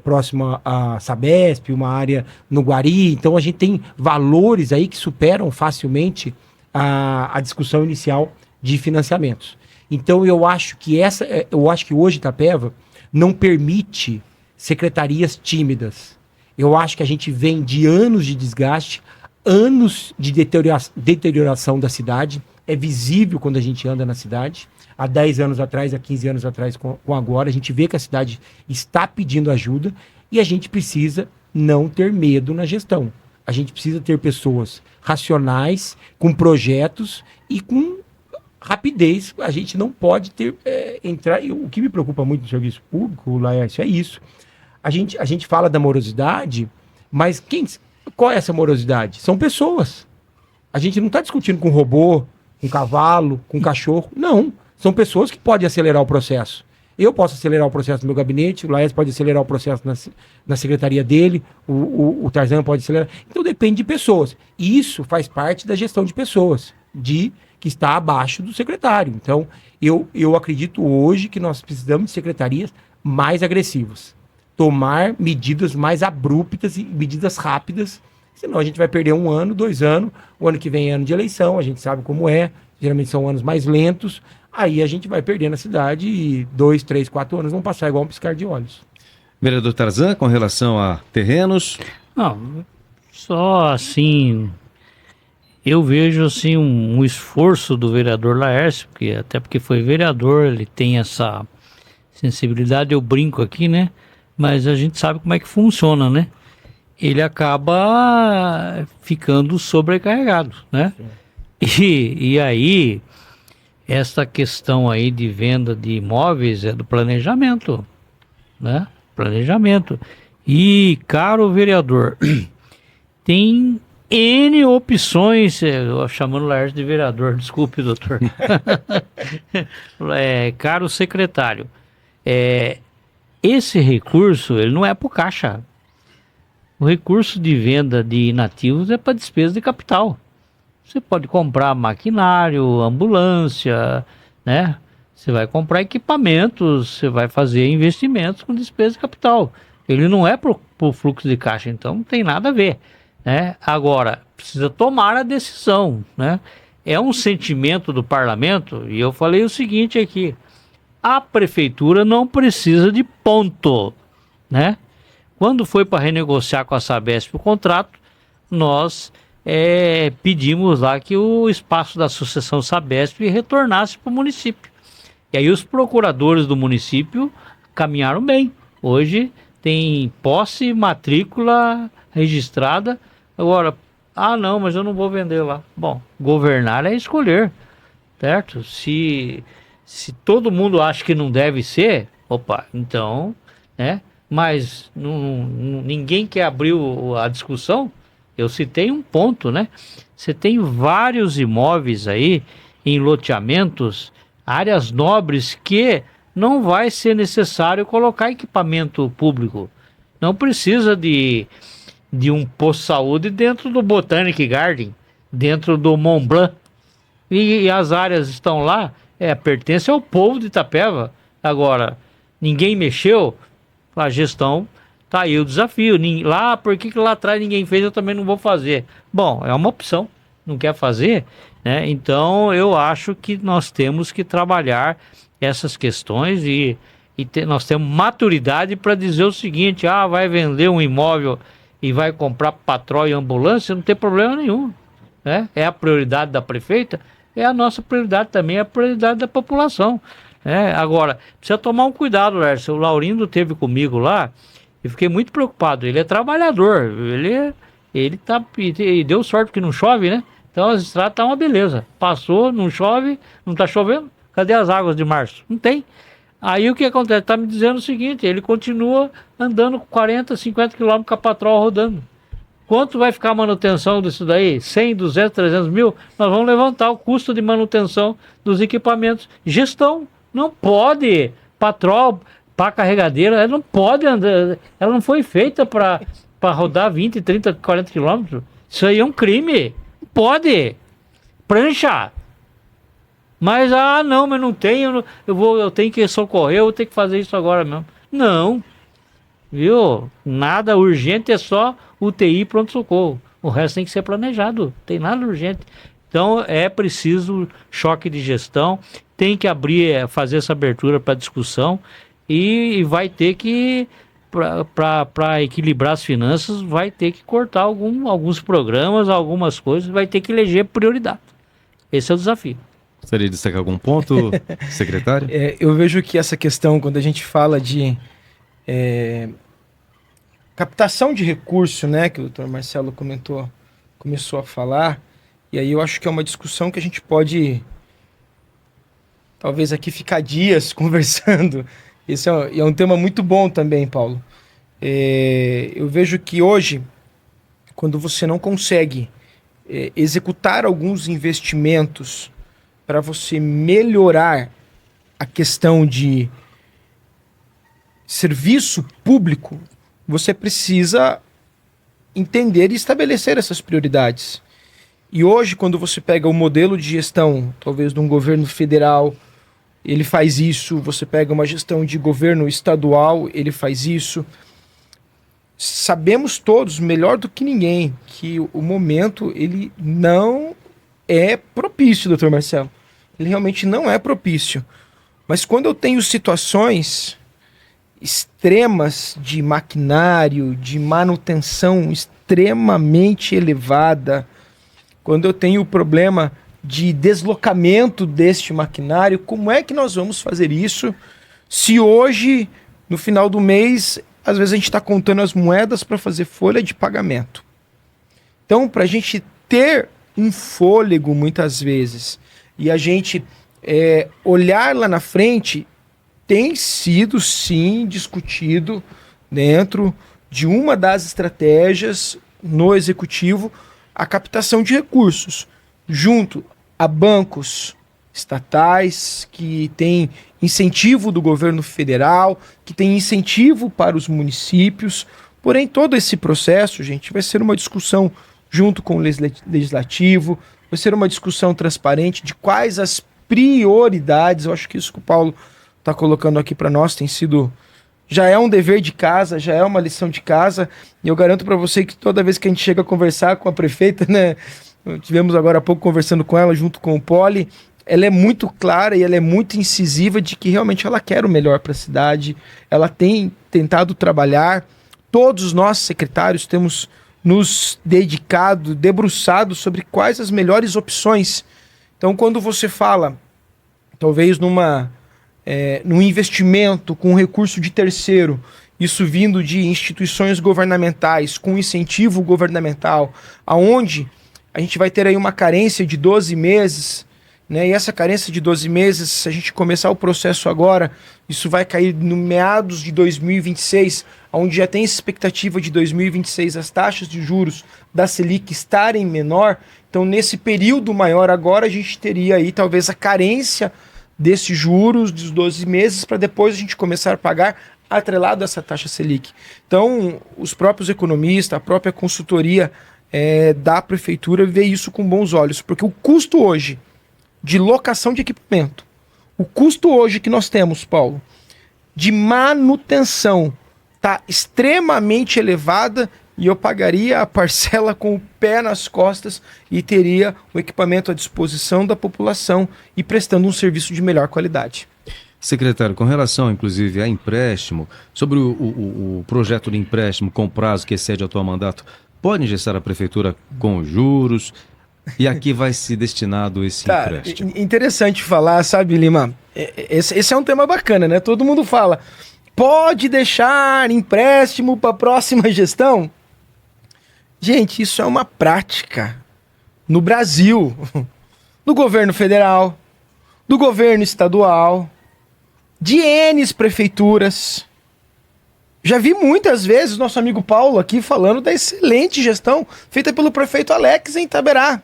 próxima à Sabesp, uma área no Guari, então a gente tem valores aí que superam facilmente a discussão inicial de financiamentos. Então eu acho que hoje Itapeva não permite secretarias tímidas. Eu acho que a gente vem de anos de desgaste, anos de deterioração da cidade. É visível quando a gente anda na cidade. Há 10 anos atrás, há 15 anos atrás, com agora, a gente vê que a cidade está pedindo ajuda e a gente precisa não ter medo na gestão. A gente precisa ter pessoas racionais, com projetos e com rapidez. A gente não pode entrar... O que me preocupa muito no serviço público, Laércio, é isso. A gente fala da morosidade, mas qual é essa morosidade? São pessoas. A gente não está discutindo com robô, com cavalo, com cachorro. Não. São pessoas que podem acelerar o processo. Eu posso acelerar o processo no meu gabinete, o Laércio pode acelerar o processo na secretaria dele, o Tarzan pode acelerar. Então depende de pessoas. E isso faz parte da gestão de pessoas, que está abaixo do secretário. Então, eu acredito hoje que nós precisamos de secretarias mais agressivas. Tomar medidas mais abruptas e medidas rápidas, senão a gente vai perder 1 ano, 2 anos, o ano que vem é ano de eleição, a gente sabe como é, geralmente são anos mais lentos, aí a gente vai perder na cidade e 2, 3, 4 anos vão passar igual um piscar de olhos. Vereador Tarzan, com relação a terrenos? Não, só assim, eu vejo assim um esforço do vereador Laércio, até porque foi vereador, ele tem essa sensibilidade, eu brinco aqui, né? Mas a gente sabe como é que funciona, né? Ele acaba ficando sobrecarregado, né? E aí, essa questão aí de venda de imóveis é do planejamento, né? Planejamento. E, caro vereador, tem N opções, chamando o Laércio de vereador, desculpe, doutor. Caro secretário, esse recurso, ele não é para o caixa. O recurso de venda de inativos é para despesa de capital. Você pode comprar maquinário, ambulância, né? Você vai comprar equipamentos, você vai fazer investimentos com despesa de capital. Ele não é para o fluxo de caixa, então não tem nada a ver, né? Agora, precisa tomar a decisão, né? É um sentimento do parlamento, e eu falei o seguinte aqui, a prefeitura não precisa de ponto, né? Quando foi para renegociar com a Sabesp o contrato, nós pedimos lá que o espaço da Associação Sabesp retornasse para o município. E aí os procuradores do município caminharam bem. Hoje tem posse, matrícula registrada. Agora, não, mas eu não vou vender lá. Bom, governar é escolher, certo? Se todo mundo acha que não deve ser, então, né? Mas ninguém quer abrir a discussão. Eu citei um ponto, né? Você tem vários imóveis aí em loteamentos, áreas nobres, que não vai ser necessário colocar equipamento público. Não precisa de um posto de saúde dentro do Botanic Garden, dentro do Mont Blanc. E as áreas estão lá, pertence ao povo de Itapeva. Agora, ninguém mexeu, a gestão, tá aí o desafio. Por que lá atrás ninguém fez, eu também não vou fazer. Bom, é uma opção, não quer fazer, né? Então eu acho que nós temos que trabalhar essas questões e nós temos maturidade para dizer o seguinte, vai vender um imóvel e vai comprar patrol e ambulância, não tem problema nenhum, né? É a prioridade da prefeita, é a nossa prioridade também, é a prioridade da população. Agora, precisa tomar um cuidado, Lércio. O Laurindo esteve comigo lá e fiquei muito preocupado. Ele é trabalhador, ele tá, e deu sorte que não chove, né? Então as estradas tá uma beleza. Passou, não chove, não tá chovendo. Cadê as águas de março? Não tem. Aí o que acontece? Tá me dizendo o seguinte, ele continua andando 40, 50 km com a patroa rodando. Quanto vai ficar a manutenção disso daí? 100, 200, 300 mil? Nós vamos levantar o custo de manutenção dos equipamentos. Gestão. Não pode, patrol, pá carregadeira, ela não pode andar, ela não foi feita para rodar 20, 30, 40 quilômetros. Isso aí é um crime. Não pode. Prancha. Mas, não, mas não tenho, eu tenho que socorrer, eu vou ter que fazer isso agora mesmo. Não. Viu? Nada urgente, é só UTI pronto-socorro. O resto tem que ser planejado, não tem nada urgente. Então é preciso choque de gestão, tem que fazer essa abertura para discussão e vai ter que, para equilibrar as finanças, vai ter que cortar alguns programas, algumas coisas, vai ter que eleger prioridade. Esse é o desafio. Gostaria de destacar algum ponto, secretário? Eu vejo que essa questão, quando a gente fala de captação de recurso, né, que o doutor Marcelo começou a falar, e aí eu acho que é uma discussão que a gente pode, talvez aqui ficar dias conversando. Esse é um tema muito bom também, Paulo. Eu vejo que hoje, quando você não consegue executar alguns investimentos para você melhorar a questão de serviço público, você precisa entender e estabelecer essas prioridades. E hoje, quando você pega o modelo de gestão, talvez de um governo federal, ele faz isso. Você pega uma gestão de governo estadual, ele faz isso. Sabemos todos, melhor do que ninguém, que o momento ele não é propício, doutor Marcelo. Ele realmente não é propício. Mas quando eu tenho situações extremas de maquinário, de manutenção extremamente elevada, quando eu tenho o problema de deslocamento deste maquinário, como é que nós vamos fazer isso se hoje, no final do mês, às vezes a gente está contando as moedas para fazer folha de pagamento? Então, para a gente ter um fôlego, muitas vezes, e a gente olhar lá na frente, tem sido, sim, discutido dentro de uma das estratégias no executivo, a captação de recursos, junto a bancos estatais, que tem incentivo do governo federal, que tem incentivo para os municípios. Porém, todo esse processo, gente, vai ser uma discussão junto com o legislativo, vai ser uma discussão transparente de quais as prioridades. Eu acho que isso que o Paulo está colocando aqui para nós tem sido... já é um dever de casa, já é uma lição de casa, e eu garanto para você que toda vez que a gente chega a conversar com a prefeita, né, tivemos agora há pouco conversando com ela, junto com o Poli, ela é muito clara e ela é muito incisiva de que realmente ela quer o melhor para a cidade, ela tem tentado trabalhar, todos nós secretários temos nos dedicado, debruçado sobre quais as melhores opções. Então, quando você fala, talvez num investimento com recurso de terceiro, isso vindo de instituições governamentais, com incentivo governamental, aonde a gente vai ter aí uma carência de 12 meses, né? E essa carência de 12 meses, se a gente começar o processo agora, isso vai cair no meados de 2026, onde já tem expectativa de 2026 as taxas de juros da Selic estarem menor. Então, nesse período maior agora, a gente teria aí talvez a carência desses juros dos 12 meses para depois a gente começar a pagar atrelado a essa taxa Selic. Então, os próprios economistas, a própria consultoria da prefeitura vê isso com bons olhos, porque o custo hoje de locação de equipamento, o custo hoje que nós temos, Paulo, de manutenção está extremamente elevada, e eu pagaria a parcela com o pé nas costas e teria o equipamento à disposição da população e prestando um serviço de melhor qualidade. Secretário, com relação, inclusive, a empréstimo, sobre o projeto de empréstimo com prazo que excede o atual mandato, pode ingestar a prefeitura com juros? E a que vai se destinado esse empréstimo? Interessante falar, sabe, Lima? Esse é um tema bacana, né? Todo mundo fala, pode deixar empréstimo para a próxima gestão? Gente, isso é uma prática no Brasil, no governo federal, do governo estadual, de N prefeituras. Já vi muitas vezes nosso amigo Paulo aqui falando da excelente gestão feita pelo prefeito Alex em Itaberá.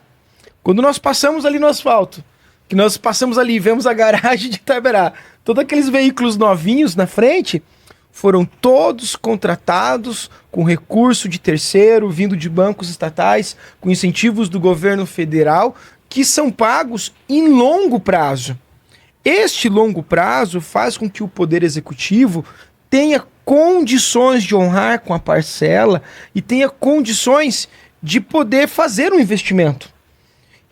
Quando nós passamos ali no asfalto, que nós passamos ali e vemos a garagem de Itaberá, todos aqueles veículos novinhos na frente foram todos contratados com recurso de terceiro, vindo de bancos estatais, com incentivos do governo federal, que são pagos em longo prazo. Este longo prazo faz com que o Poder Executivo tenha condições de honrar com a parcela e tenha condições de poder fazer um investimento.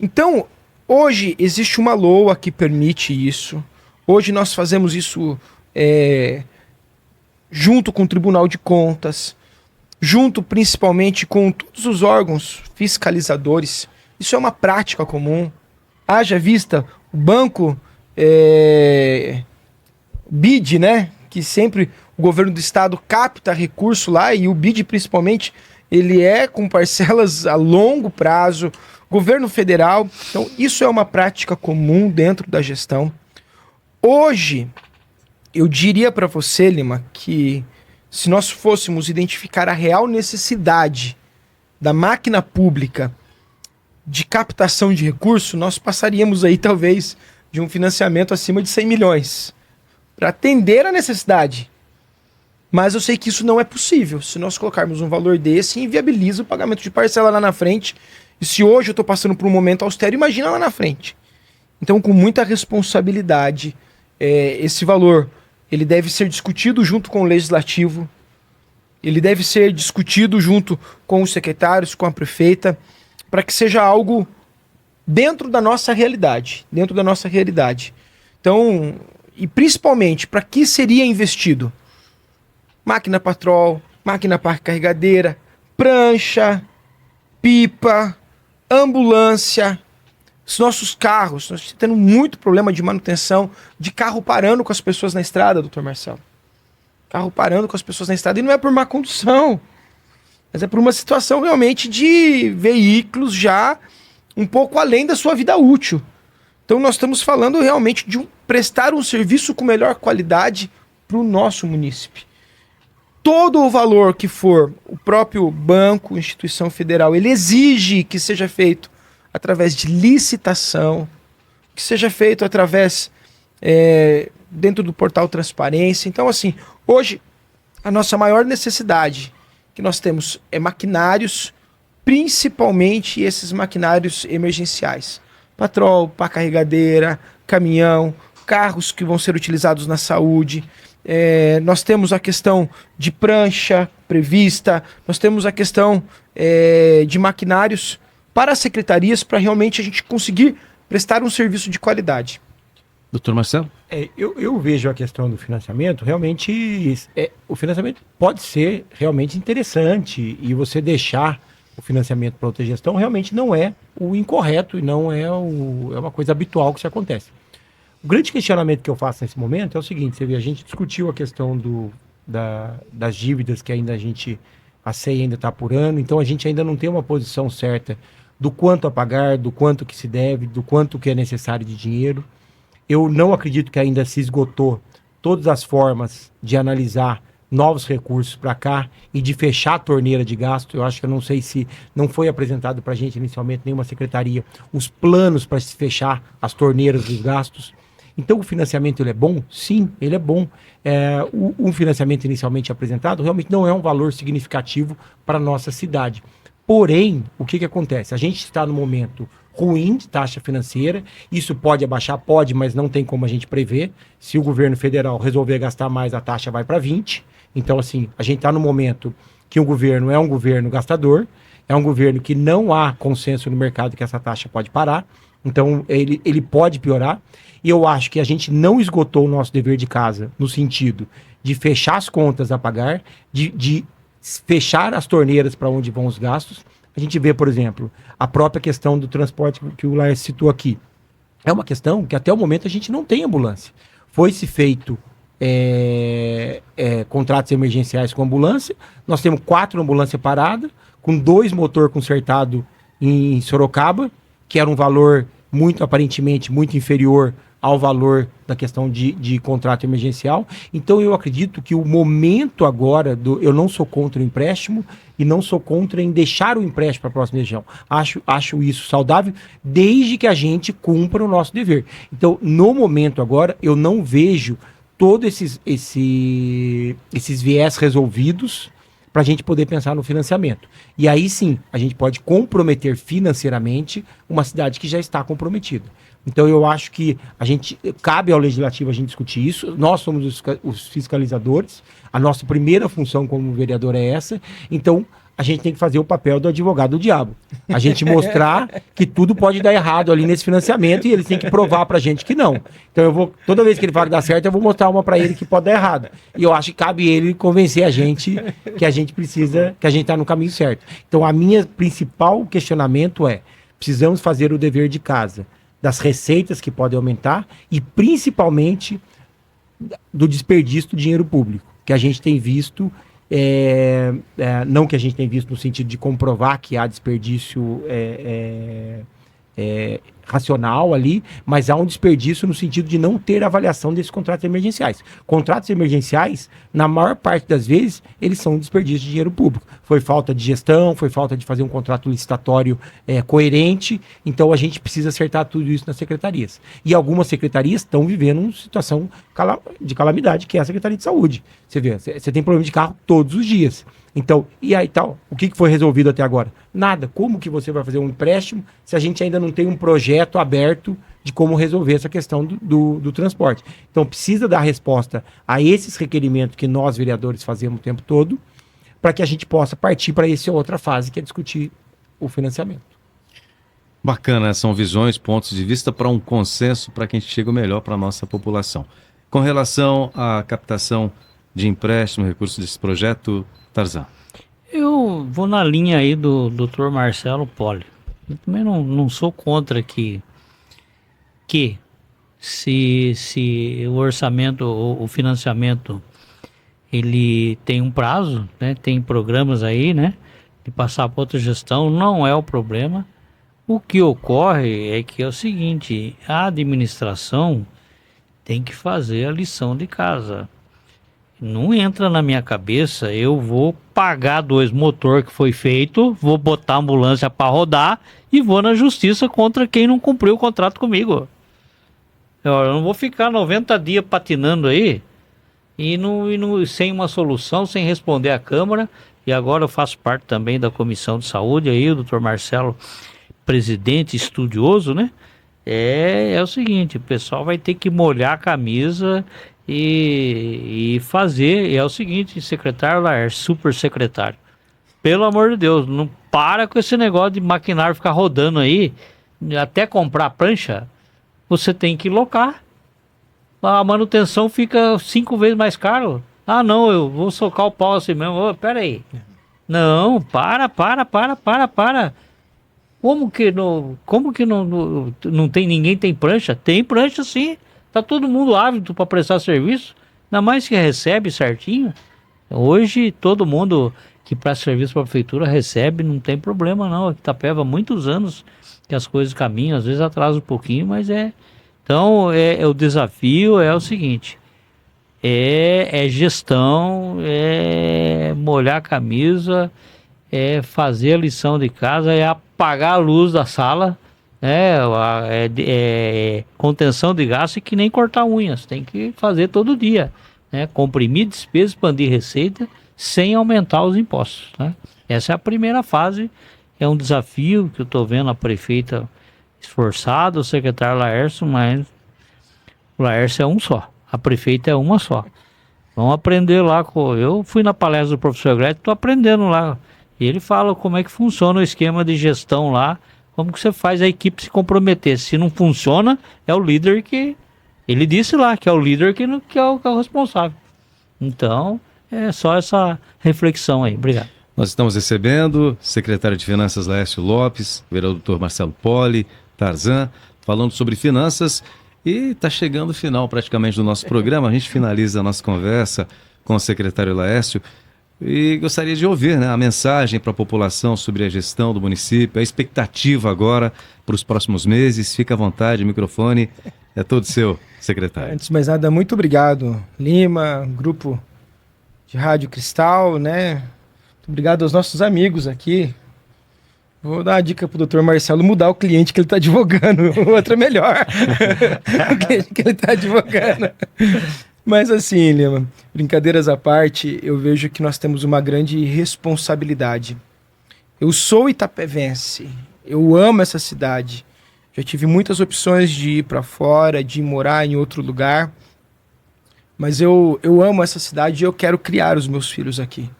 Então, hoje existe uma LOA que permite isso. Hoje nós fazemos isso junto com o Tribunal de Contas, junto principalmente com todos os órgãos fiscalizadores. Isso é uma prática comum. Haja vista o banco BID, né? Que sempre o governo do estado capta recurso lá, e o BID principalmente, ele é com parcelas a longo prazo. Governo federal, então isso é uma prática comum dentro da gestão. Hoje, eu diria para você, Lima, que se nós fôssemos identificar a real necessidade da máquina pública de captação de recurso, nós passaríamos aí talvez de um financiamento acima de 100 milhões para atender a necessidade. Mas eu sei que isso não é possível. Se nós colocarmos um valor desse, inviabiliza o pagamento de parcela lá na frente. E se hoje eu estou passando por um momento austero, imagina lá na frente. Então, com muita responsabilidade, esse valor ele deve ser discutido junto com o legislativo, ele deve ser discutido junto com os secretários, com a prefeita, para que seja algo dentro da nossa realidade, Então, e principalmente, para que seria investido? Máquina patrol, máquina parque carregadeira, prancha, pipa, ambulância, os nossos carros. Nós estamos tendo muito problema de manutenção, de carro parando com as pessoas na estrada, doutor Marcelo. Carro parando com as pessoas na estrada, e não é por má condução, mas é por uma situação realmente de veículos já um pouco além da sua vida útil. Então nós estamos falando realmente de prestar um serviço com melhor qualidade para o nosso munícipe. Todo o valor que for o próprio banco, instituição federal, ele exige que seja feito através de licitação, que seja feito através dentro do portal Transparência. Então, assim, hoje a nossa maior necessidade que nós temos é maquinários, principalmente esses maquinários emergenciais. Patrol, pá carregadeira, caminhão, carros que vão ser utilizados na saúde. Nós temos a questão de prancha prevista, nós temos a questão de maquinários para as secretarias, para realmente a gente conseguir prestar um serviço de qualidade. Doutor Marcelo? Eu vejo a questão do financiamento, realmente, o financiamento pode ser realmente interessante, e você deixar o financiamento para outra gestão realmente não é o incorreto e não é uma coisa habitual que isso acontece. O grande questionamento que eu faço nesse momento é o seguinte: você vê, a gente discutiu a questão das dívidas que ainda a CEI ainda está apurando, então a gente ainda não tem uma posição certa do quanto a pagar, do quanto que se deve, do quanto que é necessário de dinheiro. Eu não acredito que ainda se esgotou todas as formas de analisar novos recursos para cá e de fechar a torneira de gasto. Eu acho que eu não sei se não foi apresentado para a gente inicialmente, nenhuma secretaria, os planos para se fechar as torneiras dos gastos. Então o financiamento ele é bom? Sim, ele é bom. O financiamento inicialmente apresentado realmente não é um valor significativo para a nossa cidade. Porém, o que acontece? A gente está no momento ruim de taxa financeira, isso pode abaixar, pode, mas não tem como a gente prever. Se o governo federal resolver gastar mais, a taxa vai para 20. Então, assim, a gente está no momento que o governo é um governo gastador, é um governo que não há consenso no mercado que essa taxa pode parar, então ele pode piorar. E eu acho que a gente não esgotou o nosso dever de casa no sentido de fechar as contas a pagar, de fechar as torneiras para onde vão os gastos. A gente vê, por exemplo, a própria questão do transporte que o Laércio citou aqui. É uma questão que até o momento a gente não tem ambulância. Foi-se feito contratos emergenciais com ambulância. Nós temos 4 ambulâncias paradas, com 2 motor consertado em Sorocaba, que era um valor aparentemente muito inferior ao valor da questão de contrato emergencial. Então eu acredito que o momento agora, eu não sou contra o empréstimo e não sou contra em deixar o empréstimo para a próxima região. Acho isso saudável, desde que a gente cumpra o nosso dever. Então, no momento agora, eu não vejo todos esses viés resolvidos para a gente poder pensar no financiamento. E aí sim, a gente pode comprometer financeiramente uma cidade que já está comprometida. Então eu acho que cabe ao legislativo a gente discutir isso. Nós somos os fiscalizadores, a nossa primeira função como vereador é essa. Então a gente tem que fazer o papel do advogado do diabo. A gente mostrar que tudo pode dar errado ali nesse financiamento e eles têm que provar pra gente que não. Então toda vez que ele fala que dá certo, eu vou mostrar uma pra ele que pode dar errado. E eu acho que cabe ele convencer a gente que a gente precisa, que a gente tá no caminho certo. Então a minha principal questionamento é: precisamos fazer o dever de casa das receitas que podem aumentar e principalmente do desperdício do dinheiro público, que a gente tem visto. Não que a gente tenha visto no sentido de comprovar que há desperdício racional ali, mas há um desperdício no sentido de não ter avaliação desses contratos emergenciais. Contratos emergenciais, na maior parte das vezes, eles são um desperdício de dinheiro público. Foi falta de gestão, foi falta de fazer um contrato licitatório coerente, então a gente precisa acertar tudo isso nas secretarias. E algumas secretarias estão vivendo uma situação de calamidade, que é a Secretaria de Saúde. Você vê, você tem problema de carro todos os dias. Então, e aí tal? O que foi resolvido até agora? Nada. Como que você vai fazer um empréstimo se a gente ainda não tem um projeto aberto de como resolver essa questão do transporte? Então, precisa dar resposta a esses requerimentos que nós, vereadores, fazemos o tempo todo, para que a gente possa partir para essa outra fase, que é discutir o financiamento. Bacana, são visões, pontos de vista para um consenso para que a gente chegue o melhor para a nossa população. Com relação à captação de empréstimo, recursos desse projeto, Tarzan. Eu vou na linha aí do Dr. Marcelo Poli. Eu também não sou contra que se o orçamento, o financiamento, ele tem um prazo, né? Tem programas aí, né? De passar para outra gestão, não é o problema. O que ocorre é que é o seguinte, a administração tem que fazer a lição de casa. Não entra na minha cabeça, eu vou pagar 2 motores que foi feito, vou botar a ambulância para rodar e vou na justiça contra quem não cumpriu o contrato comigo. Eu não vou ficar 90 dias patinando aí e sem uma solução, sem responder à Câmara. E agora eu faço parte também da Comissão de Saúde, aí o Dr. Marcelo, presidente estudioso, né? É o seguinte, o pessoal vai ter que molhar a camisa e fazer. E é o seguinte, secretário Laércio, super secretário, pelo amor de Deus, não para com esse negócio de maquinário ficar rodando aí, até comprar prancha, você tem que locar. A manutenção fica 5 vezes mais caro. Ah, não, eu vou socar o pau assim mesmo. Oh, pera aí. Não, para. Como que não tem ninguém tem prancha? Tem prancha sim. Tá todo mundo ávido para prestar serviço. Ainda mais que recebe certinho. Hoje todo mundo que presta serviço para a prefeitura recebe, não tem problema não. Aqui Itapeva há muitos anos que as coisas caminham, às vezes atrasa um pouquinho, mas é. Então o desafio é o seguinte. É gestão, é molhar a camisa, é fazer a lição de casa, é apagar a luz da sala, contenção de gasto, e que nem cortar unhas, tem que fazer todo dia, né? Comprimir despesa, expandir receita, sem aumentar os impostos, né? Essa é a primeira fase, é um desafio que eu estou vendo a prefeita esforçada, o secretário Laércio, mas o Laércio é um só. A prefeita é uma só. Vamos aprender lá. Eu fui na palestra do professor Gretchen, estou aprendendo lá. E ele fala como é que funciona o esquema de gestão lá, como que você faz a equipe se comprometer. Se não funciona, é o líder que... Ele disse lá que é o líder que é o responsável. Então, é só essa reflexão aí. Obrigado. Nós estamos recebendo secretário de Finanças Laércio Lopes, vereador Dr. Marcelo Poli, Tarzan, falando sobre finanças. E está chegando o final praticamente do nosso programa. A gente finaliza a nossa conversa com o secretário Laércio e gostaria de ouvir, né, a mensagem para a população sobre a gestão do município, a expectativa agora para os próximos meses. Fica à vontade, o microfone é todo seu, secretário. Antes de mais nada, muito obrigado, Lima, grupo de Rádio Cristal, né? Muito obrigado aos nossos amigos aqui. Vou dar uma dica pro Dr. Marcelo mudar o cliente que ele está advogando. O outro é melhor. O cliente que ele está advogando. Mas assim, Lima, brincadeiras à parte, eu vejo que nós temos uma grande responsabilidade. Eu sou itapevense, eu amo essa cidade. Já tive muitas opções de ir para fora, de morar em outro lugar. Mas eu amo essa cidade e eu quero criar os meus filhos aqui.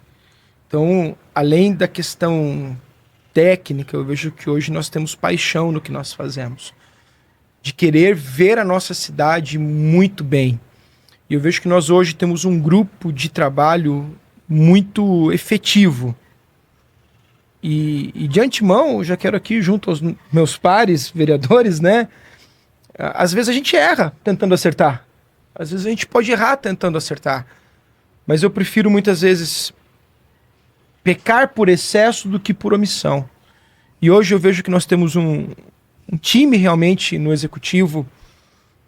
Então, além da questão técnica, eu vejo que hoje nós temos paixão no que nós fazemos, de querer ver a nossa cidade muito bem. E eu vejo que nós hoje temos um grupo de trabalho muito efetivo. E de antemão, eu já quero aqui, junto aos meus pares vereadores, né? Às vezes a gente erra tentando acertar. Às vezes a gente pode errar tentando acertar. Mas eu prefiro muitas vezes pecar por excesso do que por omissão. E hoje eu vejo que nós temos um time realmente no executivo,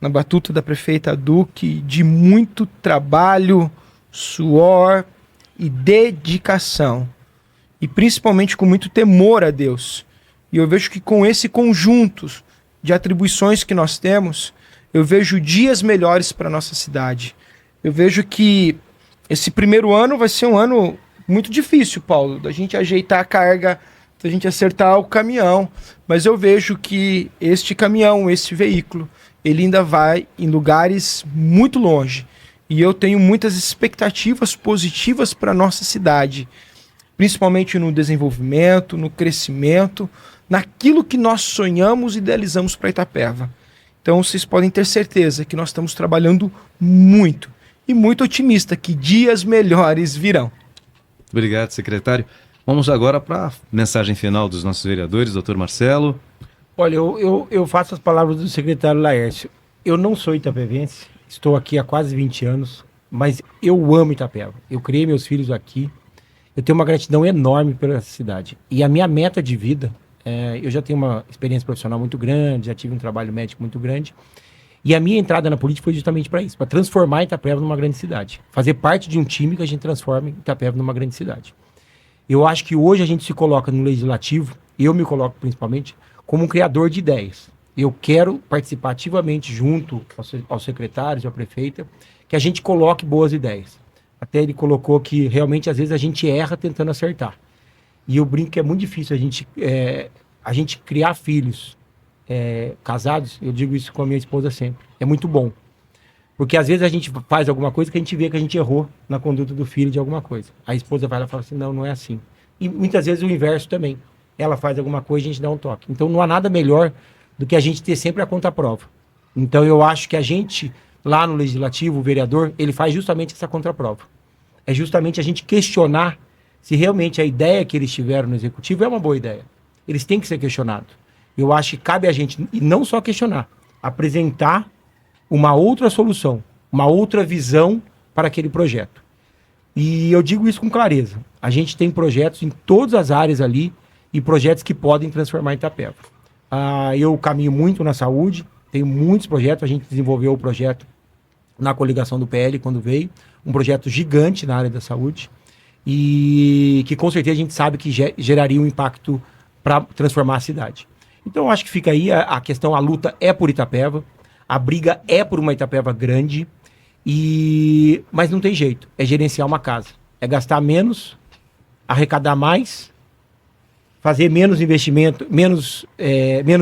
na batuta da prefeita Duque, de muito trabalho, suor e dedicação. E principalmente com muito temor a Deus. E eu vejo que com esse conjunto de atribuições que nós temos, eu vejo dias melhores para a nossa cidade. Eu vejo que esse primeiro ano vai ser um ano muito difícil, Paulo, da gente ajeitar a carga, da gente acertar o caminhão. Mas eu vejo que este caminhão, esse veículo, ele ainda vai em lugares muito longe. E eu tenho muitas expectativas positivas para a nossa cidade, principalmente no desenvolvimento, no crescimento, naquilo que nós sonhamos e idealizamos para Itapeva. Então vocês podem ter certeza que nós estamos trabalhando muito e muito otimista que dias melhores virão. Obrigado, secretário. Vamos agora para a mensagem final dos nossos vereadores, doutor Marcelo. Olha, eu faço as palavras do secretário Laércio. Eu não sou itapevense, estou aqui há quase 20 anos, mas eu amo Itapeva. Eu criei meus filhos aqui. Eu tenho uma gratidão enorme pela cidade. E a minha meta de vida, eu já tenho uma experiência profissional muito grande, já tive um trabalho médico muito grande. E a minha entrada na política foi justamente para isso, para transformar Itapeva numa grande cidade. Fazer parte de um time que a gente transforme Itapeva numa grande cidade. Eu acho que hoje a gente se coloca no legislativo, eu me coloco principalmente, como um criador de ideias. Eu quero participar ativamente junto aos secretários, à prefeita, que a gente coloque boas ideias. Até ele colocou que realmente às vezes a gente erra tentando acertar. E eu brinco que é muito difícil a gente criar filhos casados, eu digo isso com a minha esposa sempre, é muito bom. Porque às vezes a gente faz alguma coisa que a gente vê que a gente errou na conduta do filho de alguma coisa. A esposa vai lá e fala assim, não, não é assim. E muitas vezes o inverso também. Ela faz alguma coisa e a gente dá um toque. Então não há nada melhor do que a gente ter sempre a contraprova. Então eu acho que a gente, lá no Legislativo, o vereador, ele faz justamente essa contraprova. É justamente a gente questionar se realmente a ideia que eles tiveram no Executivo é uma boa ideia. Eles têm que ser questionados. Eu acho que cabe a gente, e não só questionar, apresentar uma outra solução, uma outra visão para aquele projeto. E eu digo isso com clareza. A gente tem projetos em todas as áreas ali e projetos que podem transformar Itapeva. Eu caminho muito na saúde, tenho muitos projetos. A gente desenvolveu o projeto na coligação do PL quando veio, um projeto gigante na área da saúde e que com certeza a gente sabe que geraria um impacto para transformar a cidade. Então eu acho que fica aí a questão, a luta é por Itapeva, a briga é por uma Itapeva grande, mas não tem jeito, é gerenciar uma casa, é gastar menos, arrecadar mais, fazer menos investimento, menos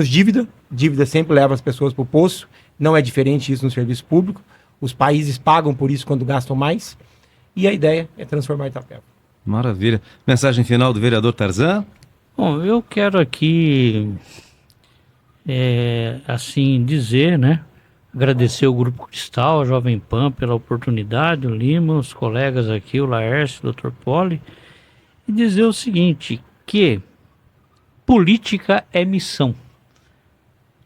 dívida sempre leva as pessoas para o poço, não é diferente isso no serviço público, os países pagam por isso quando gastam mais, e a ideia é transformar Itapeva. Maravilha. Mensagem final do vereador Tarzan? Bom, eu quero aqui, assim dizer, né? Agradecer o Grupo Cristal, a Jovem Pan pela oportunidade, o Lima, os colegas aqui, o Laércio, o Dr. Poli, e dizer o seguinte, que política é missão,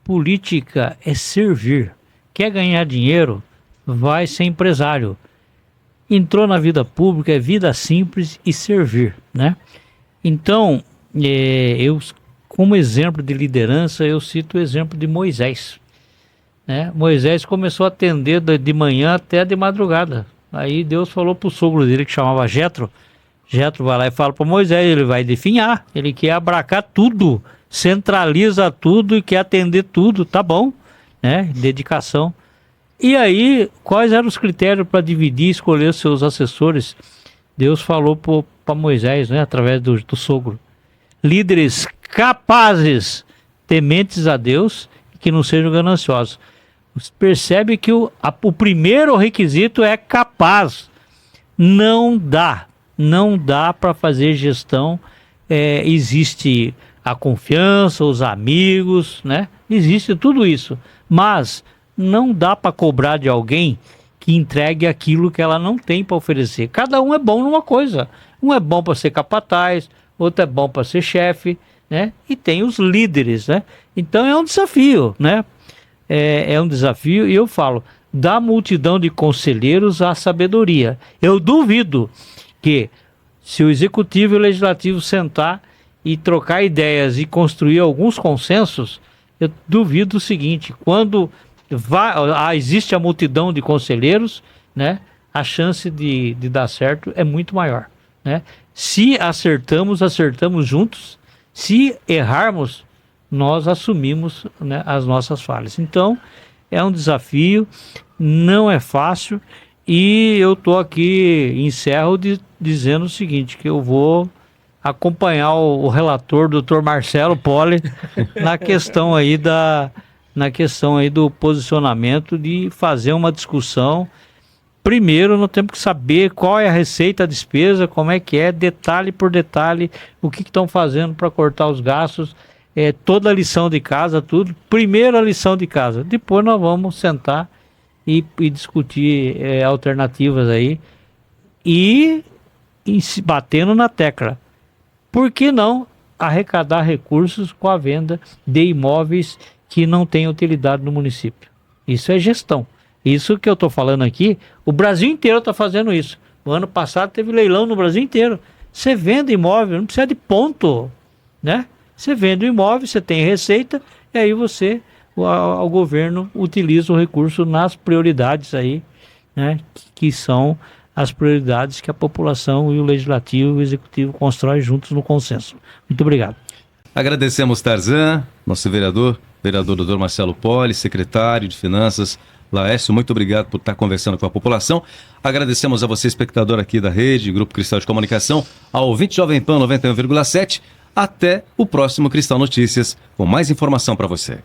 política é servir. Quer ganhar dinheiro, vai ser empresário. Entrou na vida pública, é vida simples e servir, né? Então, eu, como exemplo de liderança, eu cito o exemplo de Moisés, né? Moisés começou a atender de manhã até de madrugada. Aí Deus falou para o sogro dele, que chamava Jetro. Jetro vai lá e fala para Moisés, ele vai definhar, ele quer abracar tudo, centraliza tudo e quer atender tudo, tá bom, né? Dedicação. E aí, quais eram os critérios para dividir e escolher os seus assessores? Deus falou para Moisés, né, através do sogro. Líderes capazes, tementes a Deus, que não sejam gananciosos. Você percebe que o primeiro requisito é capaz. Não dá para fazer gestão. Existe a confiança, os amigos, né? Existe tudo isso. Mas não dá para cobrar de alguém que entregue aquilo que ela não tem para oferecer. Cada um é bom numa coisa. Um é bom para ser capataz, outro é bom para ser chefe, né? E tem os líderes, né? Então é um desafio, né? É um desafio, e eu falo, da multidão de conselheiros à sabedoria. Eu duvido que, se o executivo e o legislativo sentar e trocar ideias e construir alguns consensos, eu duvido o seguinte, quando existe a multidão de conselheiros, né, a chance de dar certo é muito maior, né? Se acertamos juntos. Se errarmos, nós assumimos, né, as nossas falhas. Então, é um desafio, não é fácil, e eu estou aqui, encerro dizendo o seguinte, que eu vou acompanhar o relator, Dr. Marcelo Poli, na questão aí do posicionamento, de fazer uma discussão. Primeiro, nós temos que saber qual é a receita, a despesa, como é que é, detalhe por detalhe, o que estão fazendo para cortar os gastos, toda a lição de casa, tudo. Primeiro a lição de casa, depois nós vamos sentar e discutir alternativas aí e se batendo na tecla. Por que não arrecadar recursos com a venda de imóveis que não têm utilidade no município? Isso é gestão. Isso que eu estou falando aqui, o Brasil inteiro está fazendo isso. No ano passado teve leilão no Brasil inteiro. Você vende imóvel, não precisa de ponto, né? Você vende o imóvel, você tem receita, e aí o governo utiliza o recurso nas prioridades aí, né? Que são as prioridades que a população e o legislativo e o executivo constroem juntos no consenso. Muito obrigado. Agradecemos, Tarzan, nosso vereador Dr. Marcelo Poli, secretário de Finanças, Laércio, muito obrigado por estar conversando com a população. Agradecemos a você, espectador aqui da rede, Grupo Cristal de Comunicação, ao ouvinte Jovem Pan 91,7. Até o próximo Cristal Notícias, com mais informação para você.